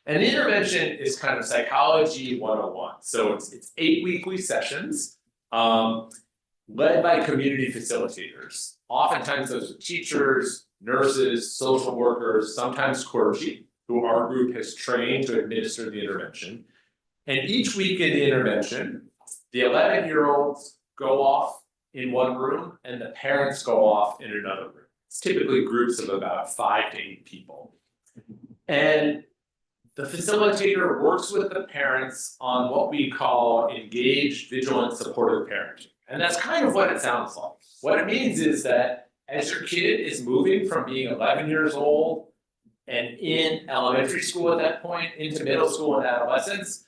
And the intervention is kind of psychology 101. So it's 8 weekly sessions led by community facilitators. Oftentimes those are teachers, nurses, social workers, sometimes clergy, who our group has trained to administer the intervention. And each week in the intervention, the 11-year-olds go off in one room and the parents go off in another room. It's typically groups of about 5 to 8 people. And the facilitator works with the parents on what we call engaged, vigilant, supportive parenting. And that's kind of what it sounds like. What it means is that as your kid is moving from being 11 years old and in elementary school at that point into middle school and adolescence,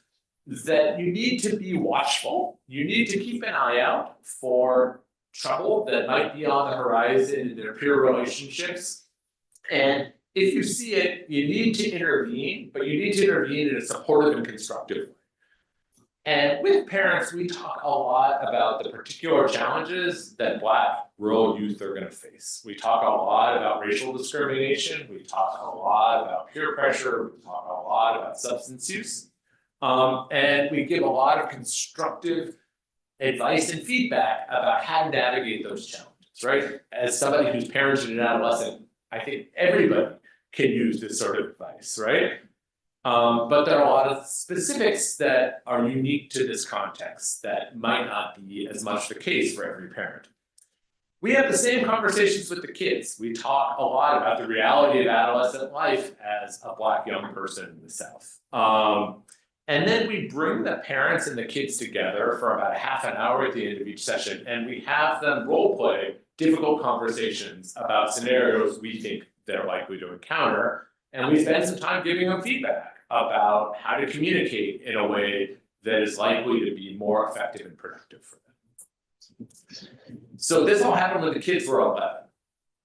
that you need to be watchful. You need to keep an eye out for trouble that might be on the horizon in their peer relationships. And if you see it, you need to intervene, but you need to intervene in a supportive and constructive way. And with parents, we talk a lot about the particular challenges that Black rural youth are going to face. We talk a lot about racial discrimination. We talk a lot about peer pressure. We talk a lot about substance use. And we give a lot of constructive advice and feedback about how to navigate those challenges, right? As somebody who's parented an adolescent, I think everybody can use this sort of advice, right? But there are a lot of specifics that are unique to this context that might not be as much the case for every parent. We have the same conversations with the kids. We talk a lot about the reality of adolescent life as a Black young person in the South. And then we bring the parents and the kids together for about a half an hour at the end of each session, and we have them role play difficult conversations about scenarios we think they're likely to encounter. And we spend some time giving them feedback about how to communicate in a way that is likely to be more effective and productive for them. So this all happened when the kids were 11.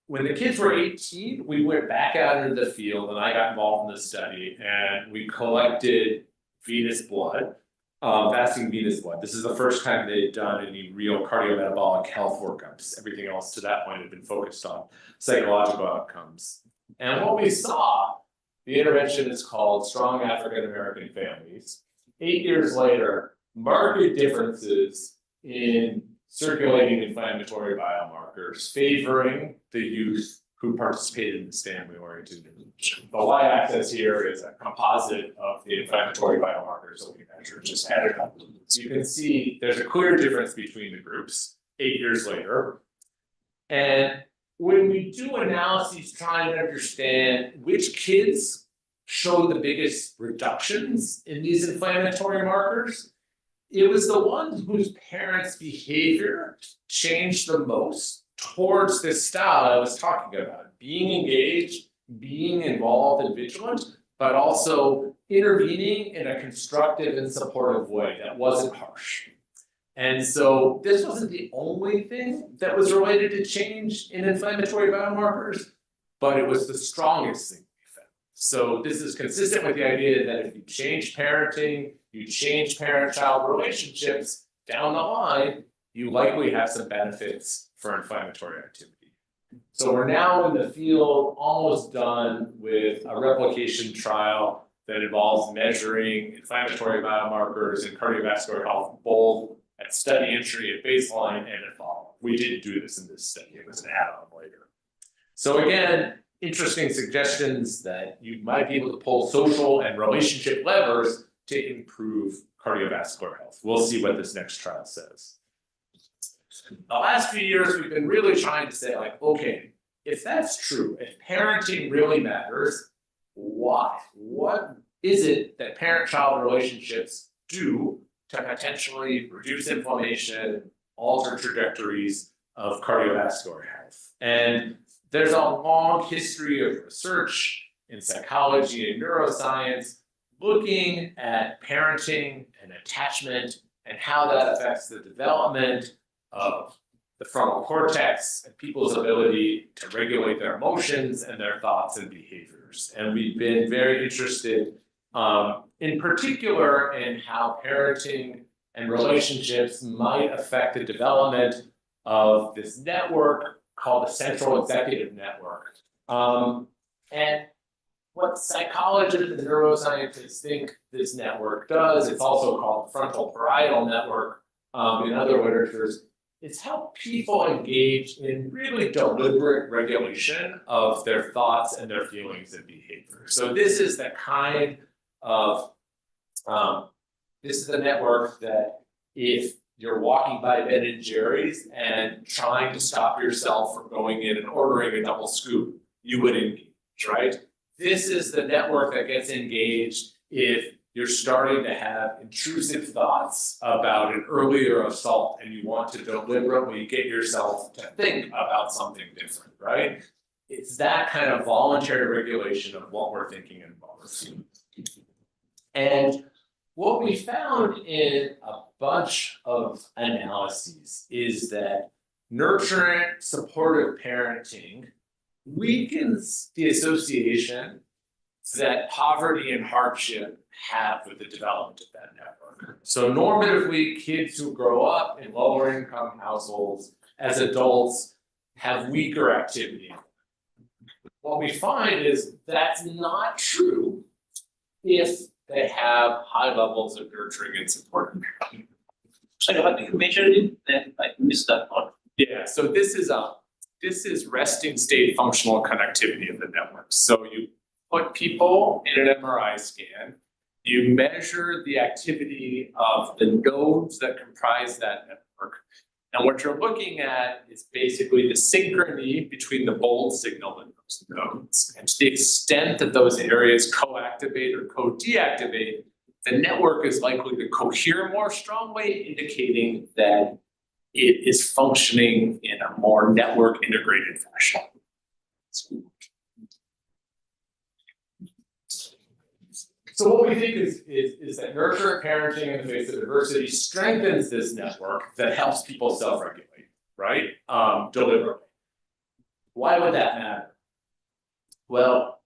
When the kids were 18, we went back out into the field and I got involved in the study and we collected venous blood, fasting venous blood. This is the first time they'd done any real cardiometabolic health workups. Everything else to that point had been focused on psychological outcomes. And what we saw, the intervention is called Strong African American Families. 8 years later, marked differences in circulating inflammatory biomarkers favoring the youth who participated in this family-oriented intervention. The y-axis here is a composite of the inflammatory biomarkers that we measured, just added up. You can see there's a clear difference between the groups 8 years later. And when we do analyses trying to understand which kids show the biggest reductions in these inflammatory markers, it was the ones whose parents' behavior changed the most towards this style I was talking about, being engaged, being involved and vigilant, but also intervening in a constructive and supportive way that wasn't harsh. And so this wasn't the only thing that was related to change in inflammatory biomarkers, but it was the strongest thing we found. So this is consistent with the idea that if you change parenting, you change parent-child relationships down the line, you likely have some benefits for inflammatory activity. So we're now in the field, almost done with a replication trial that involves measuring inflammatory biomarkers and cardiovascular health, both at study entry, at baseline, and at follow-up. We didn't do this in this study, it was an add-on later. So again, interesting suggestions that you might be able to pull social and relationship levers to improve cardiovascular health. We'll see what this next trial says. The last few years, we've been really trying to say, like, okay, if that's true, if parenting really matters, why? What is it that parent-child relationships do to potentially reduce inflammation, alter trajectories of cardiovascular health? And there's a long history of research in psychology and neuroscience looking at parenting and attachment and how that affects the development of the frontal cortex and people's ability to regulate their emotions and their thoughts and behaviors. And we've been very interested in particular in how parenting and relationships might affect the development of this network called the Central Executive Network. And what psychologists and neuroscientists think this network does, it's also called the frontal parietal network in other literatures, it's how people engage in really deliberate regulation of their thoughts and their feelings and behavior. So this is the kind of, this is the network that if you're walking by Ben and Jerry's and trying to stop yourself from going in and ordering a double scoop, you would engage, right? This is the network that gets engaged if you're starting to have intrusive thoughts about an earlier assault and you want to deliberately get yourself to think about something different, right? It's that kind of voluntary regulation of what we're thinking and what we're feeling. And what we found in a bunch of analyses is that nurturant, supportive parenting weakens the association that poverty and hardship have with the development of that network. So normatively, kids who grow up in lower income households as adults have weaker activity. What we find is that's not true if they have high levels of nurturing and support. So how do you measure it? Then I missed that part. Yeah, so this is resting state functional connectivity of the network. So you put people in an MRI scan, you measure the activity of the nodes that comprise that network, And what you're looking at is basically the synchrony between the bold signal and those nodes. And to the extent that those areas co-activate or co-deactivate, the network is likely to cohere more strongly, indicating that it is functioning in a more network integrated fashion. So what we think is that nurture parenting in the face of diversity strengthens this network that helps people self-regulate, right? Deliberately. Why would that matter? Well,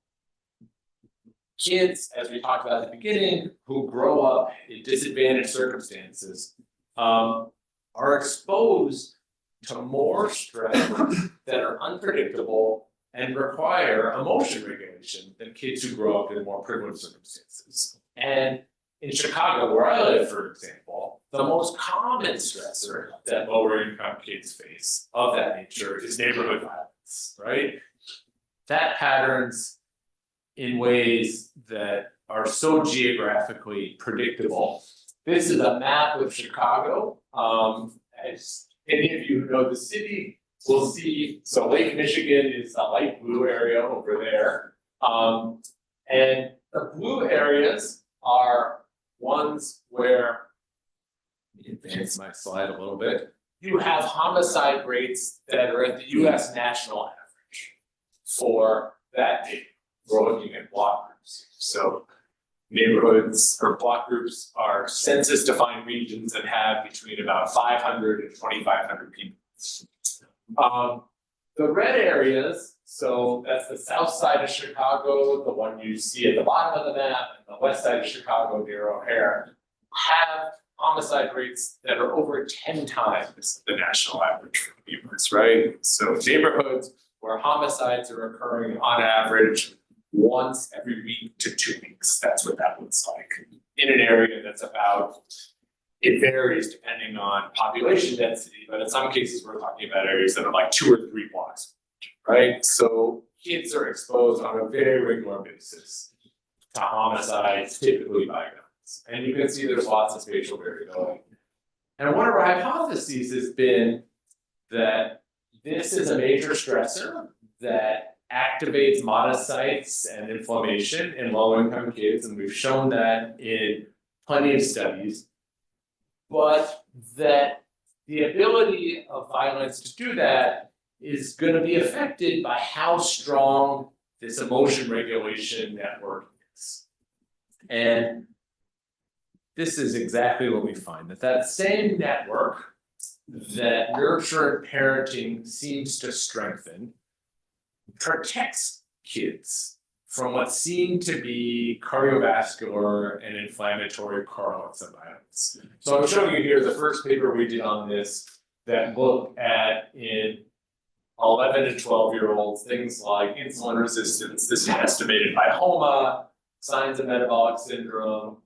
kids, as we talked about at the beginning, who grow up in disadvantaged circumstances, are exposed to more stressors that are unpredictable and require emotion regulation than kids who grow up in more privileged circumstances. And in Chicago, where I live, for example, the most common stressor that lower income kids face of that nature is neighborhood violence, right? That patterns in ways that are so geographically predictable. This is a map of Chicago. As any of you who know the city will see, so Lake Michigan is the light blue area over there. And the blue areas are ones where, let me advance my slide a little bit, you have homicide rates that are at the US national average for that data. We're looking at block groups. So neighborhoods or block groups are census defined regions that have between about 500 and 2,500 people. The red areas, so that's the south side of Chicago, the one you see at the bottom of the map, and the west side of Chicago near O'Hare, have homicide rates that are over 10 times the national average for the US, right? So neighborhoods where homicides are occurring on average once every week to 2 weeks. That's what that looks like. In an area that's about, it varies depending on population density, but in some cases we're talking about areas that are like 2 or 3 blocks, right? So kids are exposed on a very regular basis to homicides, typically by guns. And you can see there's lots of spatial variability. And one of our hypotheses has been that this is a major stressor that activates monocytes and inflammation in low-income kids, and we've shown that in plenty of studies, but that the ability of violence to do that is going to be affected by how strong this emotion regulation network is. And this is exactly what we find, that same network that nurture parenting seems to strengthen protects kids from what seem to be cardiovascular and inflammatory correlates of violence. So I'm showing you here the first paper we did on this that looked at in 11 and 12-year-olds, things like insulin resistance. This is estimated by HOMA, signs of metabolic syndrome.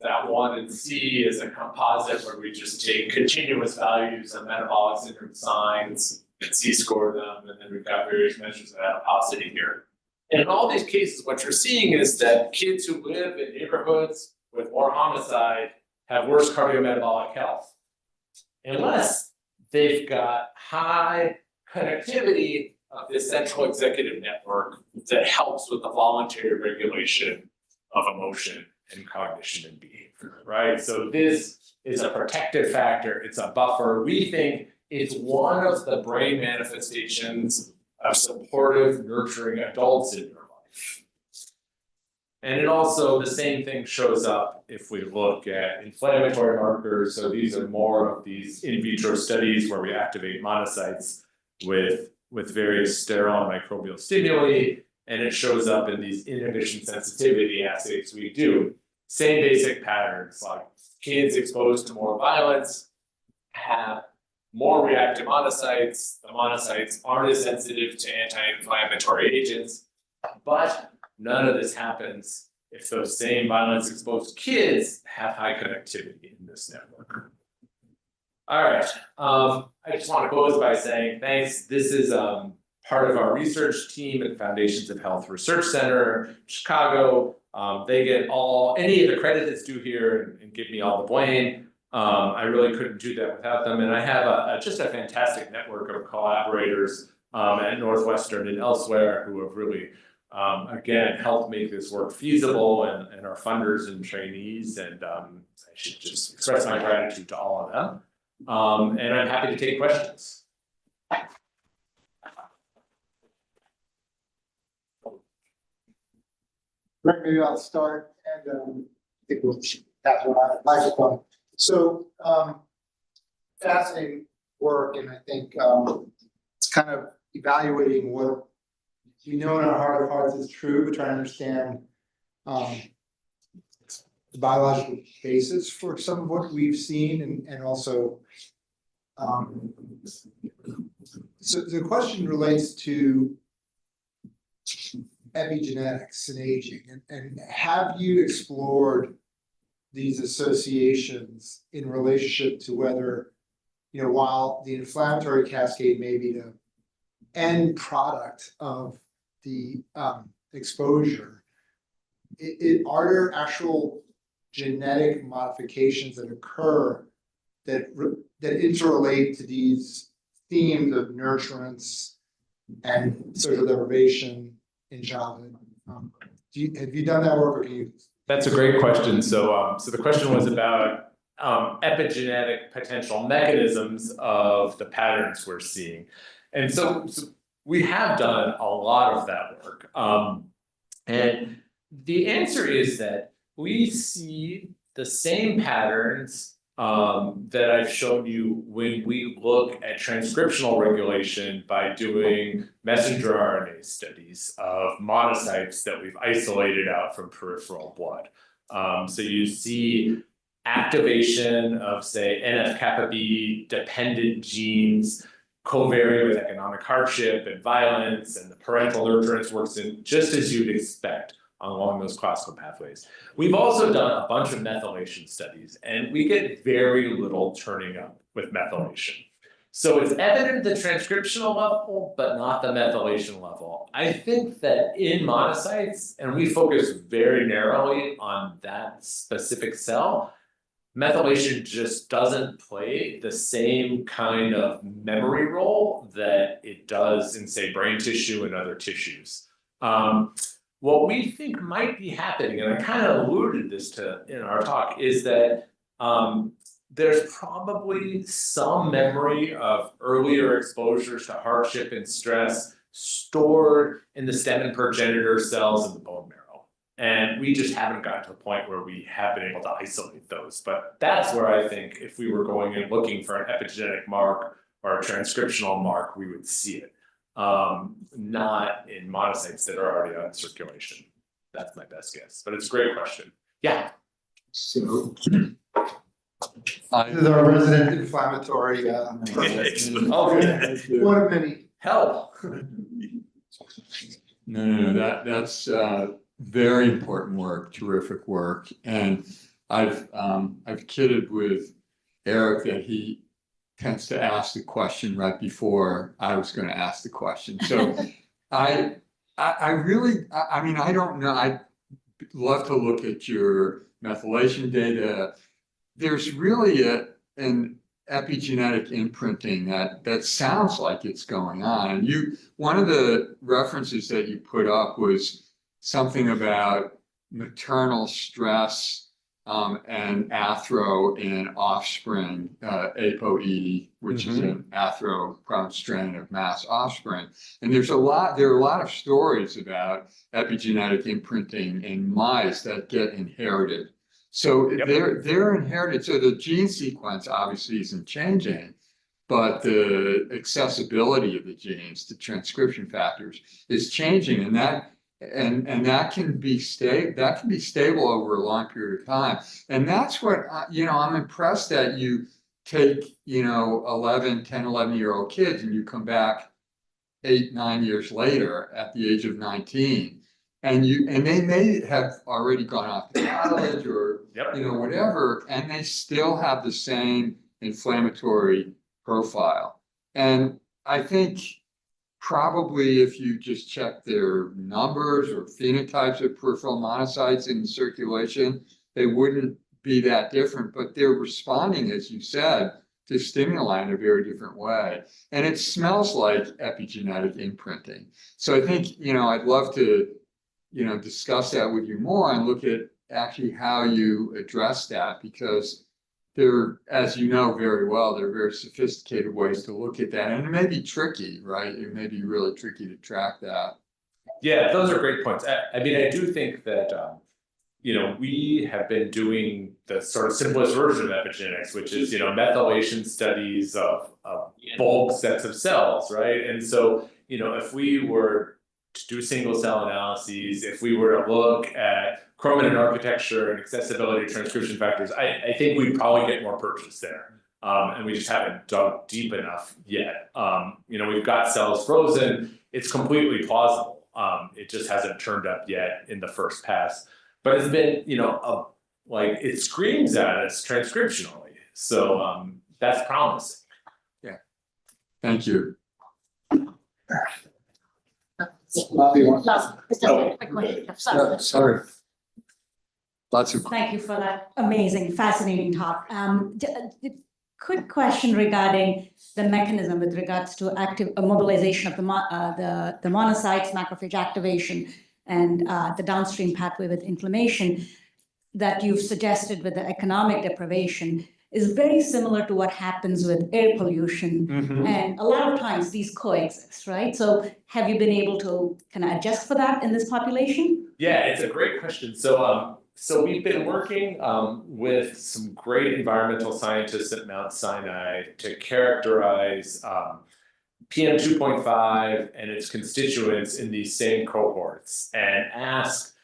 That 1 and C is a composite where we just take continuous values of metabolic syndrome signs and Z-score them, and then we've got various measures of adiposity here. And in all these cases, what you're seeing is that kids who live in neighborhoods with more homicide have worse cardiometabolic health, unless they've got high connectivity of this central executive network that helps with the voluntary regulation of emotion and cognition and behavior, right? So this is a protective factor, it's a buffer. We think it's one of the brain manifestations of supportive, nurturing adults in your life. And it also, the same thing shows up if we look at inflammatory markers. So these are more of these in vitro studies where we activate monocytes with various sterile and microbial stimuli, and it shows up in these inhibition sensitivity assays we do. Same basic patterns, like kids exposed to more violence have more reactive monocytes. The monocytes aren't as sensitive to anti-inflammatory agents, but none of this happens if those same violence exposed kids have high connectivity in this network. All right, I just want to close by saying thanks. This is part of our research team at Foundations of Health Research Center, Chicago. They get any of the credit that's due here and give me all the blame. I really couldn't do that without them. And I have just a fantastic network of collaborators at Northwestern and elsewhere who have really, again, helped make this work feasible, and our funders and trainees. And I should just express my gratitude to all of them. And I'm happy to take questions. Greg, maybe I'll start, and I think we'll pass around the microphone. So fascinating work, and I think it's kind of evaluating what we know in our heart of hearts is true, but trying to understand the biological basis for some of what we've seen, and also so the question relates to epigenetics and aging, and have you explored these associations in relationship to whether, you know, while the inflammatory cascade may be the end product of the exposure, are there actual genetic modifications that occur that interrelate to these themes of nurturance and social deprivation in childhood? Have you done that work, or can you? That's a great question. So the question was about epigenetic potential mechanisms of the patterns we're seeing. And so we have done a lot of that work. And the answer is that we see the same patterns that I've shown you when we look at transcriptional regulation by doing messenger RNA studies of monocytes that we've isolated out from peripheral blood. So you see activation of, say, NF-kappa B dependent genes covariant with economic hardship and violence, and the parental nurturance works in just as you'd expect along those classical pathways. We've also done a bunch of methylation studies, and we get very little turning up with methylation. So it's evident at the transcriptional level, but not the methylation level. I think that in monocytes, and we focus very narrowly on that specific cell, methylation just doesn't play the same kind of memory role that it does in, say, brain tissue and other tissues. What we think might be happening, and I kind of alluded this to in our talk, is that there's probably some memory of earlier exposures to hardship and stress stored in the stem and progenitor cells in the bone marrow. And we just haven't gotten to the point where we have been able to isolate those. But that's where I think if we were going and looking for an epigenetic mark or a transcriptional mark, we would see it. Not in monocytes that are already out in circulation. That's my best guess, but it's a great question. Yeah. So this is our resident inflammatory person. One of many. Help. No, that's very important work, terrific work. And I've kidded with Eric that he tends to ask the question right before I was going to ask the question. So I mean, I don't know. I'd love to look at your methylation data. There's really an epigenetic imprinting that sounds like it's going on. And one of the references that you put up was something about maternal stress and athro in offspring, ApoE, which is an athro-prone strain of mass offspring. And there are a lot of stories about epigenetic imprinting in mice that get inherited. So they're inherited. So the gene sequence obviously isn't changing, but the accessibility of the genes, the transcription factors, is changing, and that can be stable over a long period of time. And that's what I'm impressed that you take 10, 11-year-old kids, and you come back 8-9 years later at the age of 19, and they may have already gone off to college or whatever, and they still have the same inflammatory profile. And I think probably if you just check their numbers or phenotypes of peripheral monocytes in circulation, they wouldn't be that different, but they're responding, as you said, to stimuli in a very different way. And it smells like epigenetic imprinting. So I think, I'd love to, discuss that with you more and look at actually how you address that, because there, as you know very well, there are very sophisticated ways to look at that. And it may be tricky, right? It may be really tricky to track that. Yeah, those are great points. I mean, I do think that, we have been doing the sort of simplest version of epigenetics, which is, methylation studies of bulk sets of cells, right? And so, if we were to do single cell analyses, if we were to look at chromatin architecture and accessibility transcription factors, I think we'd probably get more purchase there. And we just haven't dug deep enough yet. We've got cells frozen. It's completely plausible. It just hasn't turned up yet in the first pass. But it's been, it screams at us transcriptionally. So that's promising. Yeah. Thank you. Sorry. Lots of. Thank you for that amazing, fascinating talk. Quick question regarding the mechanism with regards to active mobilization of the monocytes, macrophage activation, and the downstream pathway with inflammation that you've suggested with the economic deprivation is very similar to what happens with air pollution. Mm-hmm. And a lot of times these coexist, right? So have you been able to kind of adjust for that in this population? Yeah, it's a great question. So we've been working with some great environmental scientists at Mount Sinai to characterize PM 2.5 and its constituents in these same cohorts and ask,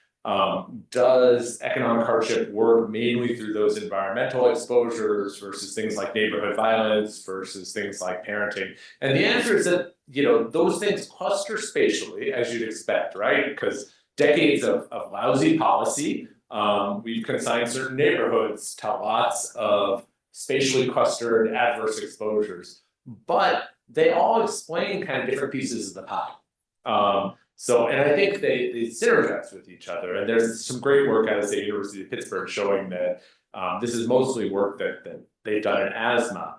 does economic hardship work mainly through those environmental exposures versus things like neighborhood violence versus things like parenting? And the answer is that, those things cluster spatially, as you'd expect, right? Because decades of lousy policy, we've consigned certain neighborhoods to lots of spatially clustered adverse exposures, but they all explain kind of different pieces of the pie. And I think they synergize with each other. And there's some great work out of the University of Pittsburgh showing that this is mostly work that they've done in asthma,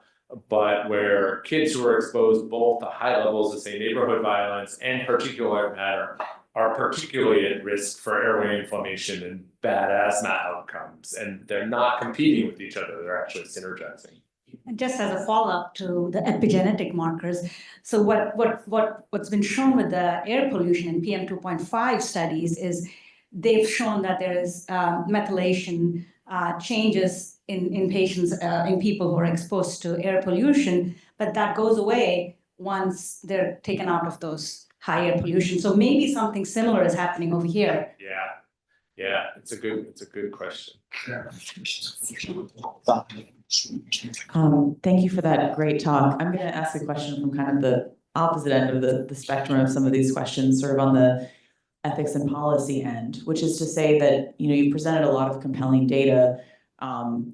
but where kids who are exposed both to high levels of, say, neighborhood violence and particulate matter are particularly at risk for airway inflammation and bad asthma outcomes. And they're not competing with each other, they're actually synergizing. And just as a follow-up to the epigenetic markers, so what's been shown with the air pollution in PM 2.5 studies is they've shown that there is methylation changes in patients, in people who are exposed to air pollution, but that goes away once they're taken out of those high air pollution. So maybe something similar is happening over here. Yeah, it's a good question. Thank you for that great talk. I'm going to ask a question from kind of the opposite end of the spectrum of some of these questions, sort of on the ethics and policy end, which is to say that, you presented a lot of compelling data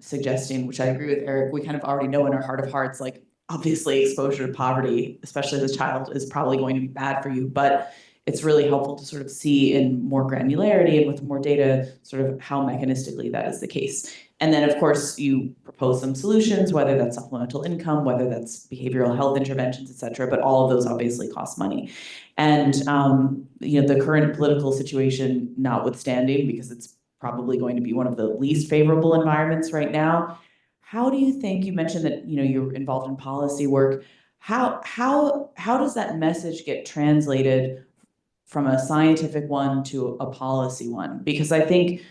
suggesting, which I agree with Eric, we kind of already know in our heart of hearts, like obviously exposure to poverty, especially as a child, is probably going to be bad for you, but it's really helpful to sort of see in more granularity and with more data sort of how mechanistically that is the case. And then, of course, you propose some solutions, whether that's supplemental income, whether that's behavioral health interventions, et cetera, but all of those obviously cost money. And, the current political situation notwithstanding, because it's probably going to be one of the least favorable environments right now, how do you think, you mentioned that, you're involved in policy work, how does that message get translated from a scientific one to a policy one? Because I think,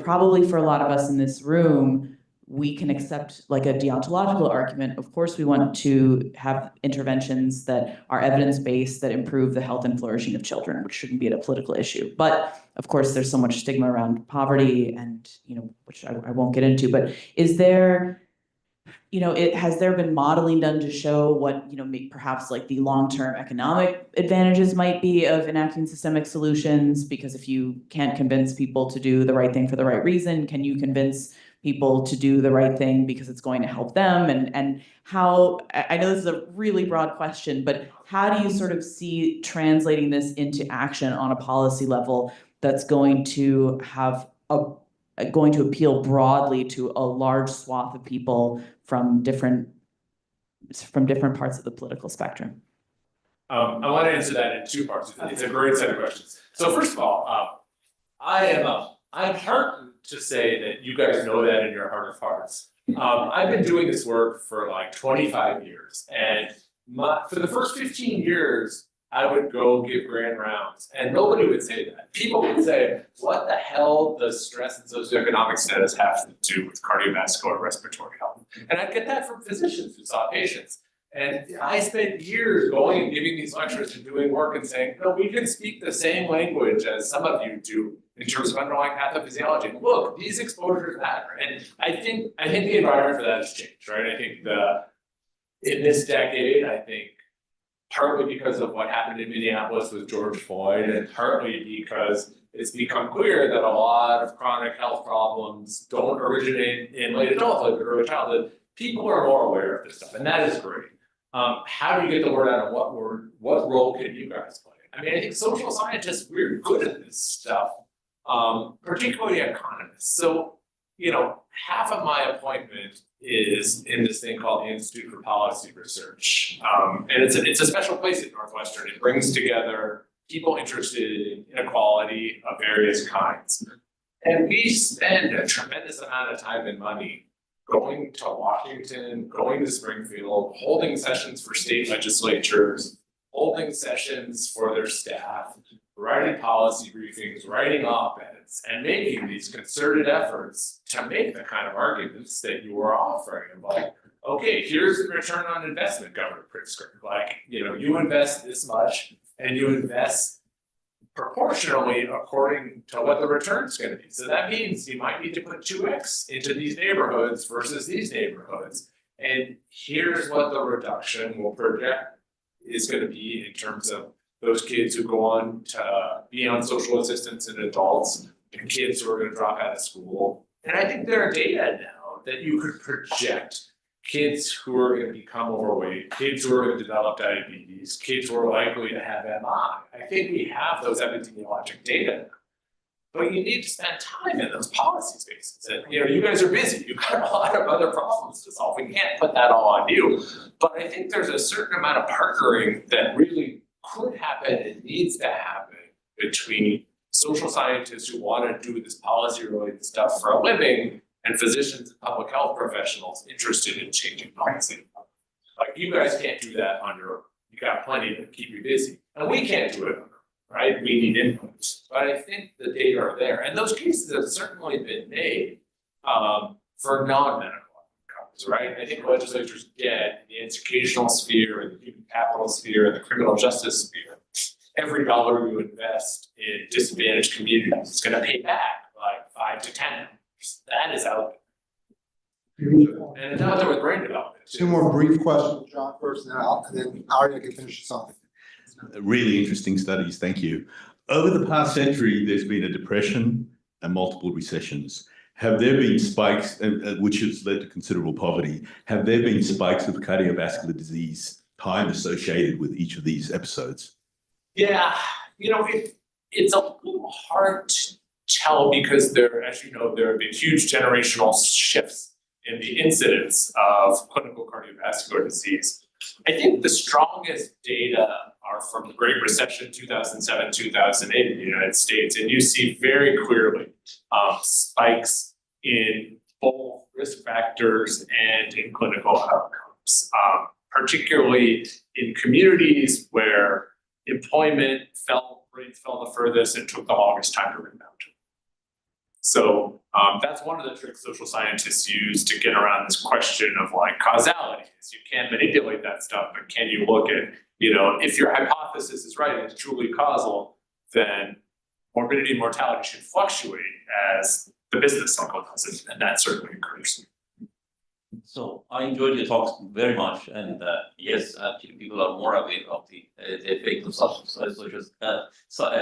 probably for a lot of us in this room, we can accept like a deontological argument. Of course, we want to have interventions that are evidence-based, that improve the health and flourishing of children, which shouldn't be a political issue. But of course, there's so much stigma around poverty and, which I won't get into, but is there, has there been modeling done to show what, perhaps like the long-term economic advantages might be of enacting systemic solutions? Because if you can't convince people to do the right thing for the right reason, can you convince people to do the right thing because it's going to help them? And how, I know this is a really broad question, but how do you sort of see translating this into action on a policy level that's going to have going to appeal broadly to a large swath of people from different parts of the political spectrum? I want to answer that in two parts. It's a great set of questions. So first of all, I'm heartened to say that you guys know that in your heart of hearts. I've been doing this work for like 25 years, and for the first 15 years, I would go give grand rounds, and nobody would say that. People would say, what the hell does stress and socioeconomic status have to do with cardiovascular respiratory health? And I'd get that from physicians who saw patients. And I spent years going and giving these lectures and doing work and saying, no, we can speak the same language as some of you do in terms of underlying pathophysiology. Look, these exposures matter. And I think the environment for that has changed, right? I think in this decade, I think partly because of what happened in Minneapolis with George Floyd, and partly because it's become clear that a lot of chronic health problems don't originate in late adulthood, but early childhood. People are more aware of this stuff, and that is great. How do you get the word out, and what role can you guys play? I mean, I think social scientists, we're good at this stuff, particularly economists. So, half of my appointment is in this thing called the Institute for Policy Research. And it's a special place at Northwestern. It brings together people interested in inequality of various kinds. And we spend a tremendous amount of time and money going to Washington, going to Springfield, holding sessions for state legislatures, holding sessions for their staff, writing policy briefings, writing op-eds, and making these concerted efforts to make the kind of arguments that you were offering. Like, okay, here's the return on investment, Governor Pritzker. Like, you invest this much, and you invest proportionally according to what the return's going to be. So that means you might need to put 2x into these neighborhoods versus these neighborhoods. And here's what the reduction will project is going to be in terms of those kids who go on to be on social assistance and adults, and kids who are going to drop out of school. And I think there are data now that you could project kids who are going to become overweight, kids who are going to develop diabetes, kids who are likely to have MI. I think we have those epidemiologic data now. But you need to spend time in those policy spaces. And, you guys are busy. You've got a lot of other problems to solve. We can't put that all on you. But I think there's a certain amount of partnering that really could happen and needs to happen between social scientists who want to do this policy-related stuff for a living and physicians and public health professionals interested in changing policy. Like, you guys can't do that on your own. You got plenty to keep you busy. And we can't do it on our own, right? We need input. But I think the data are there. And those cases have certainly been made for non-medical outcomes, right? I think legislatures get in the educational sphere, and the human capital sphere, and the criminal justice sphere. Every dollar you invest in disadvantaged communities is going to pay back like 5 to 10. That is out there. And it's out there with brain development. Two more brief questions, John, first, and then Arya can finish us off. Really interesting studies, thank you. Over the past century, there's been a depression and multiple recessions. Have there been spikes, which has led to considerable poverty? Have there been spikes of cardiovascular disease time associated with each of these episodes? Yeah, it's a little hard to tell because there have been huge generational shifts in the incidence of clinical cardiovascular disease. I think the strongest data are from the Great Recession, 2007, 2008 in the United States, and you see very clearly spikes in both risk factors and in clinical outcomes, particularly in communities where employment rates fell the furthest and took the longest time to rebound. So that's one of the tricks social scientists use to get around this question of like causality. You can't manipulate that stuff, but can you look at, if your hypothesis is right and it's truly causal, then morbidity and mortality should fluctuate as the business cycle does, and that certainly occurs. So I enjoyed your talks very much, and yes, actually people are more aware of the effect of substance such as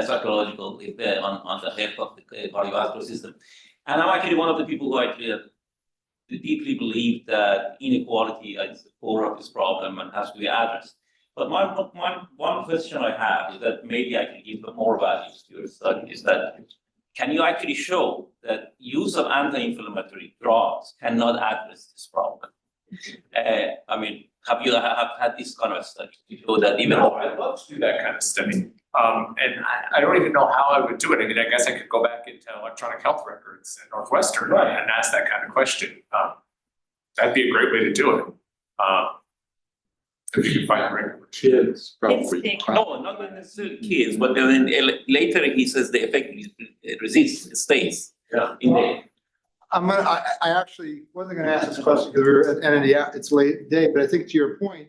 psychological effect on the health of the cardiovascular system. And I'm actually one of the people who actually deeply believe that inequality is the core of this problem and has to be addressed. But my one question I have is that maybe I can give more value to your study is that can you actually show that use of anti-inflammatory drugs cannot address this problem? I mean, have you had this kind of study to show that even? No, I'd love to do that kind of study. And I don't even know how I would do it. I mean, I guess I could go back into electronic health records at Northwestern and ask that kind of question. That'd be a great way to do it. If you can find regular Kids, probably. No, not necessarily kids, but then later he says the effect stays. Yeah. In the, I actually wasn't gonna ask this question because we're at the end of the, it's late in the day, but I think to your point,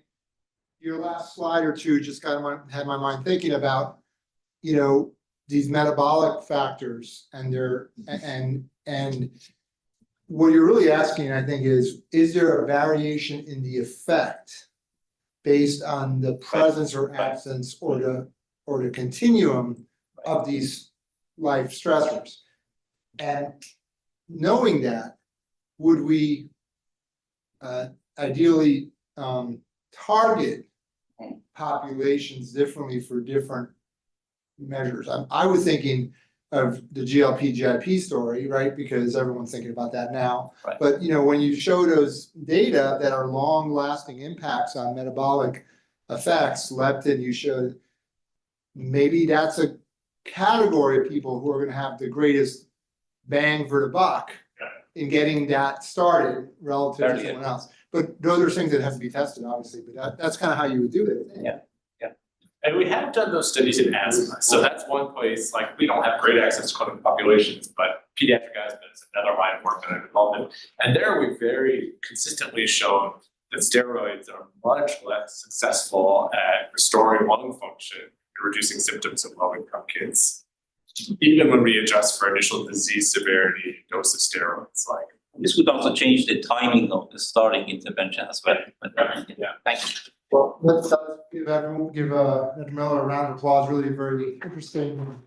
your last slide or two just kind of had my mind thinking about, you know, these metabolic factors and their, and what you're really asking, I think, is there a variation in the effect based on the presence or absence or the continuum of these life stressors? And knowing that, would we ideally target populations differently for different measures? I was thinking of the GLP GIP story, right? Because everyone's thinking about that now. Right. But you know, when you show those data that are long lasting impacts on metabolic effects, leptin, you showed, maybe that's a category of people who are gonna have the greatest bang for the buck in getting that started relative to someone else. But those are things that have to be tested, obviously, but that's kind of how you would do it. Yeah. And we have done those studies in asthma, so that's one place, like, we don't have great access to clinical populations, but pediatric asthma is another line of work that I've involved in. And there we've very consistently shown that steroids are much less successful at restoring lung function and reducing symptoms of low-income kids. Even when we adjust for initial disease severity, dose of steroids, like. this would also change the timing of the starting intervention as well. But, Yeah. Thank you. Well, let's give Dr. Miller a round of applause, really very interesting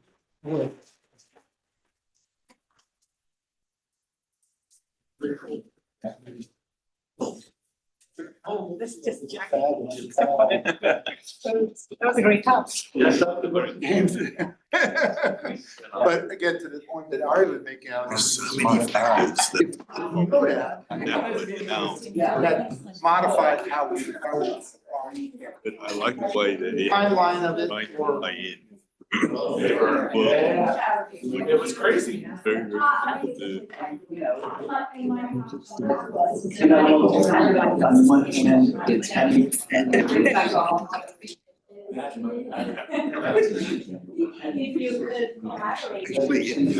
work. Oh, this is just That was a great talk. But again, to the point that Ari was making, I was. So many factors that You know that. That modified how we. but I like the way that it Timeline of it. might or- play in. It was crazy. Very, very difficult to do. On one hand, it's heavy and. If you could. Completely.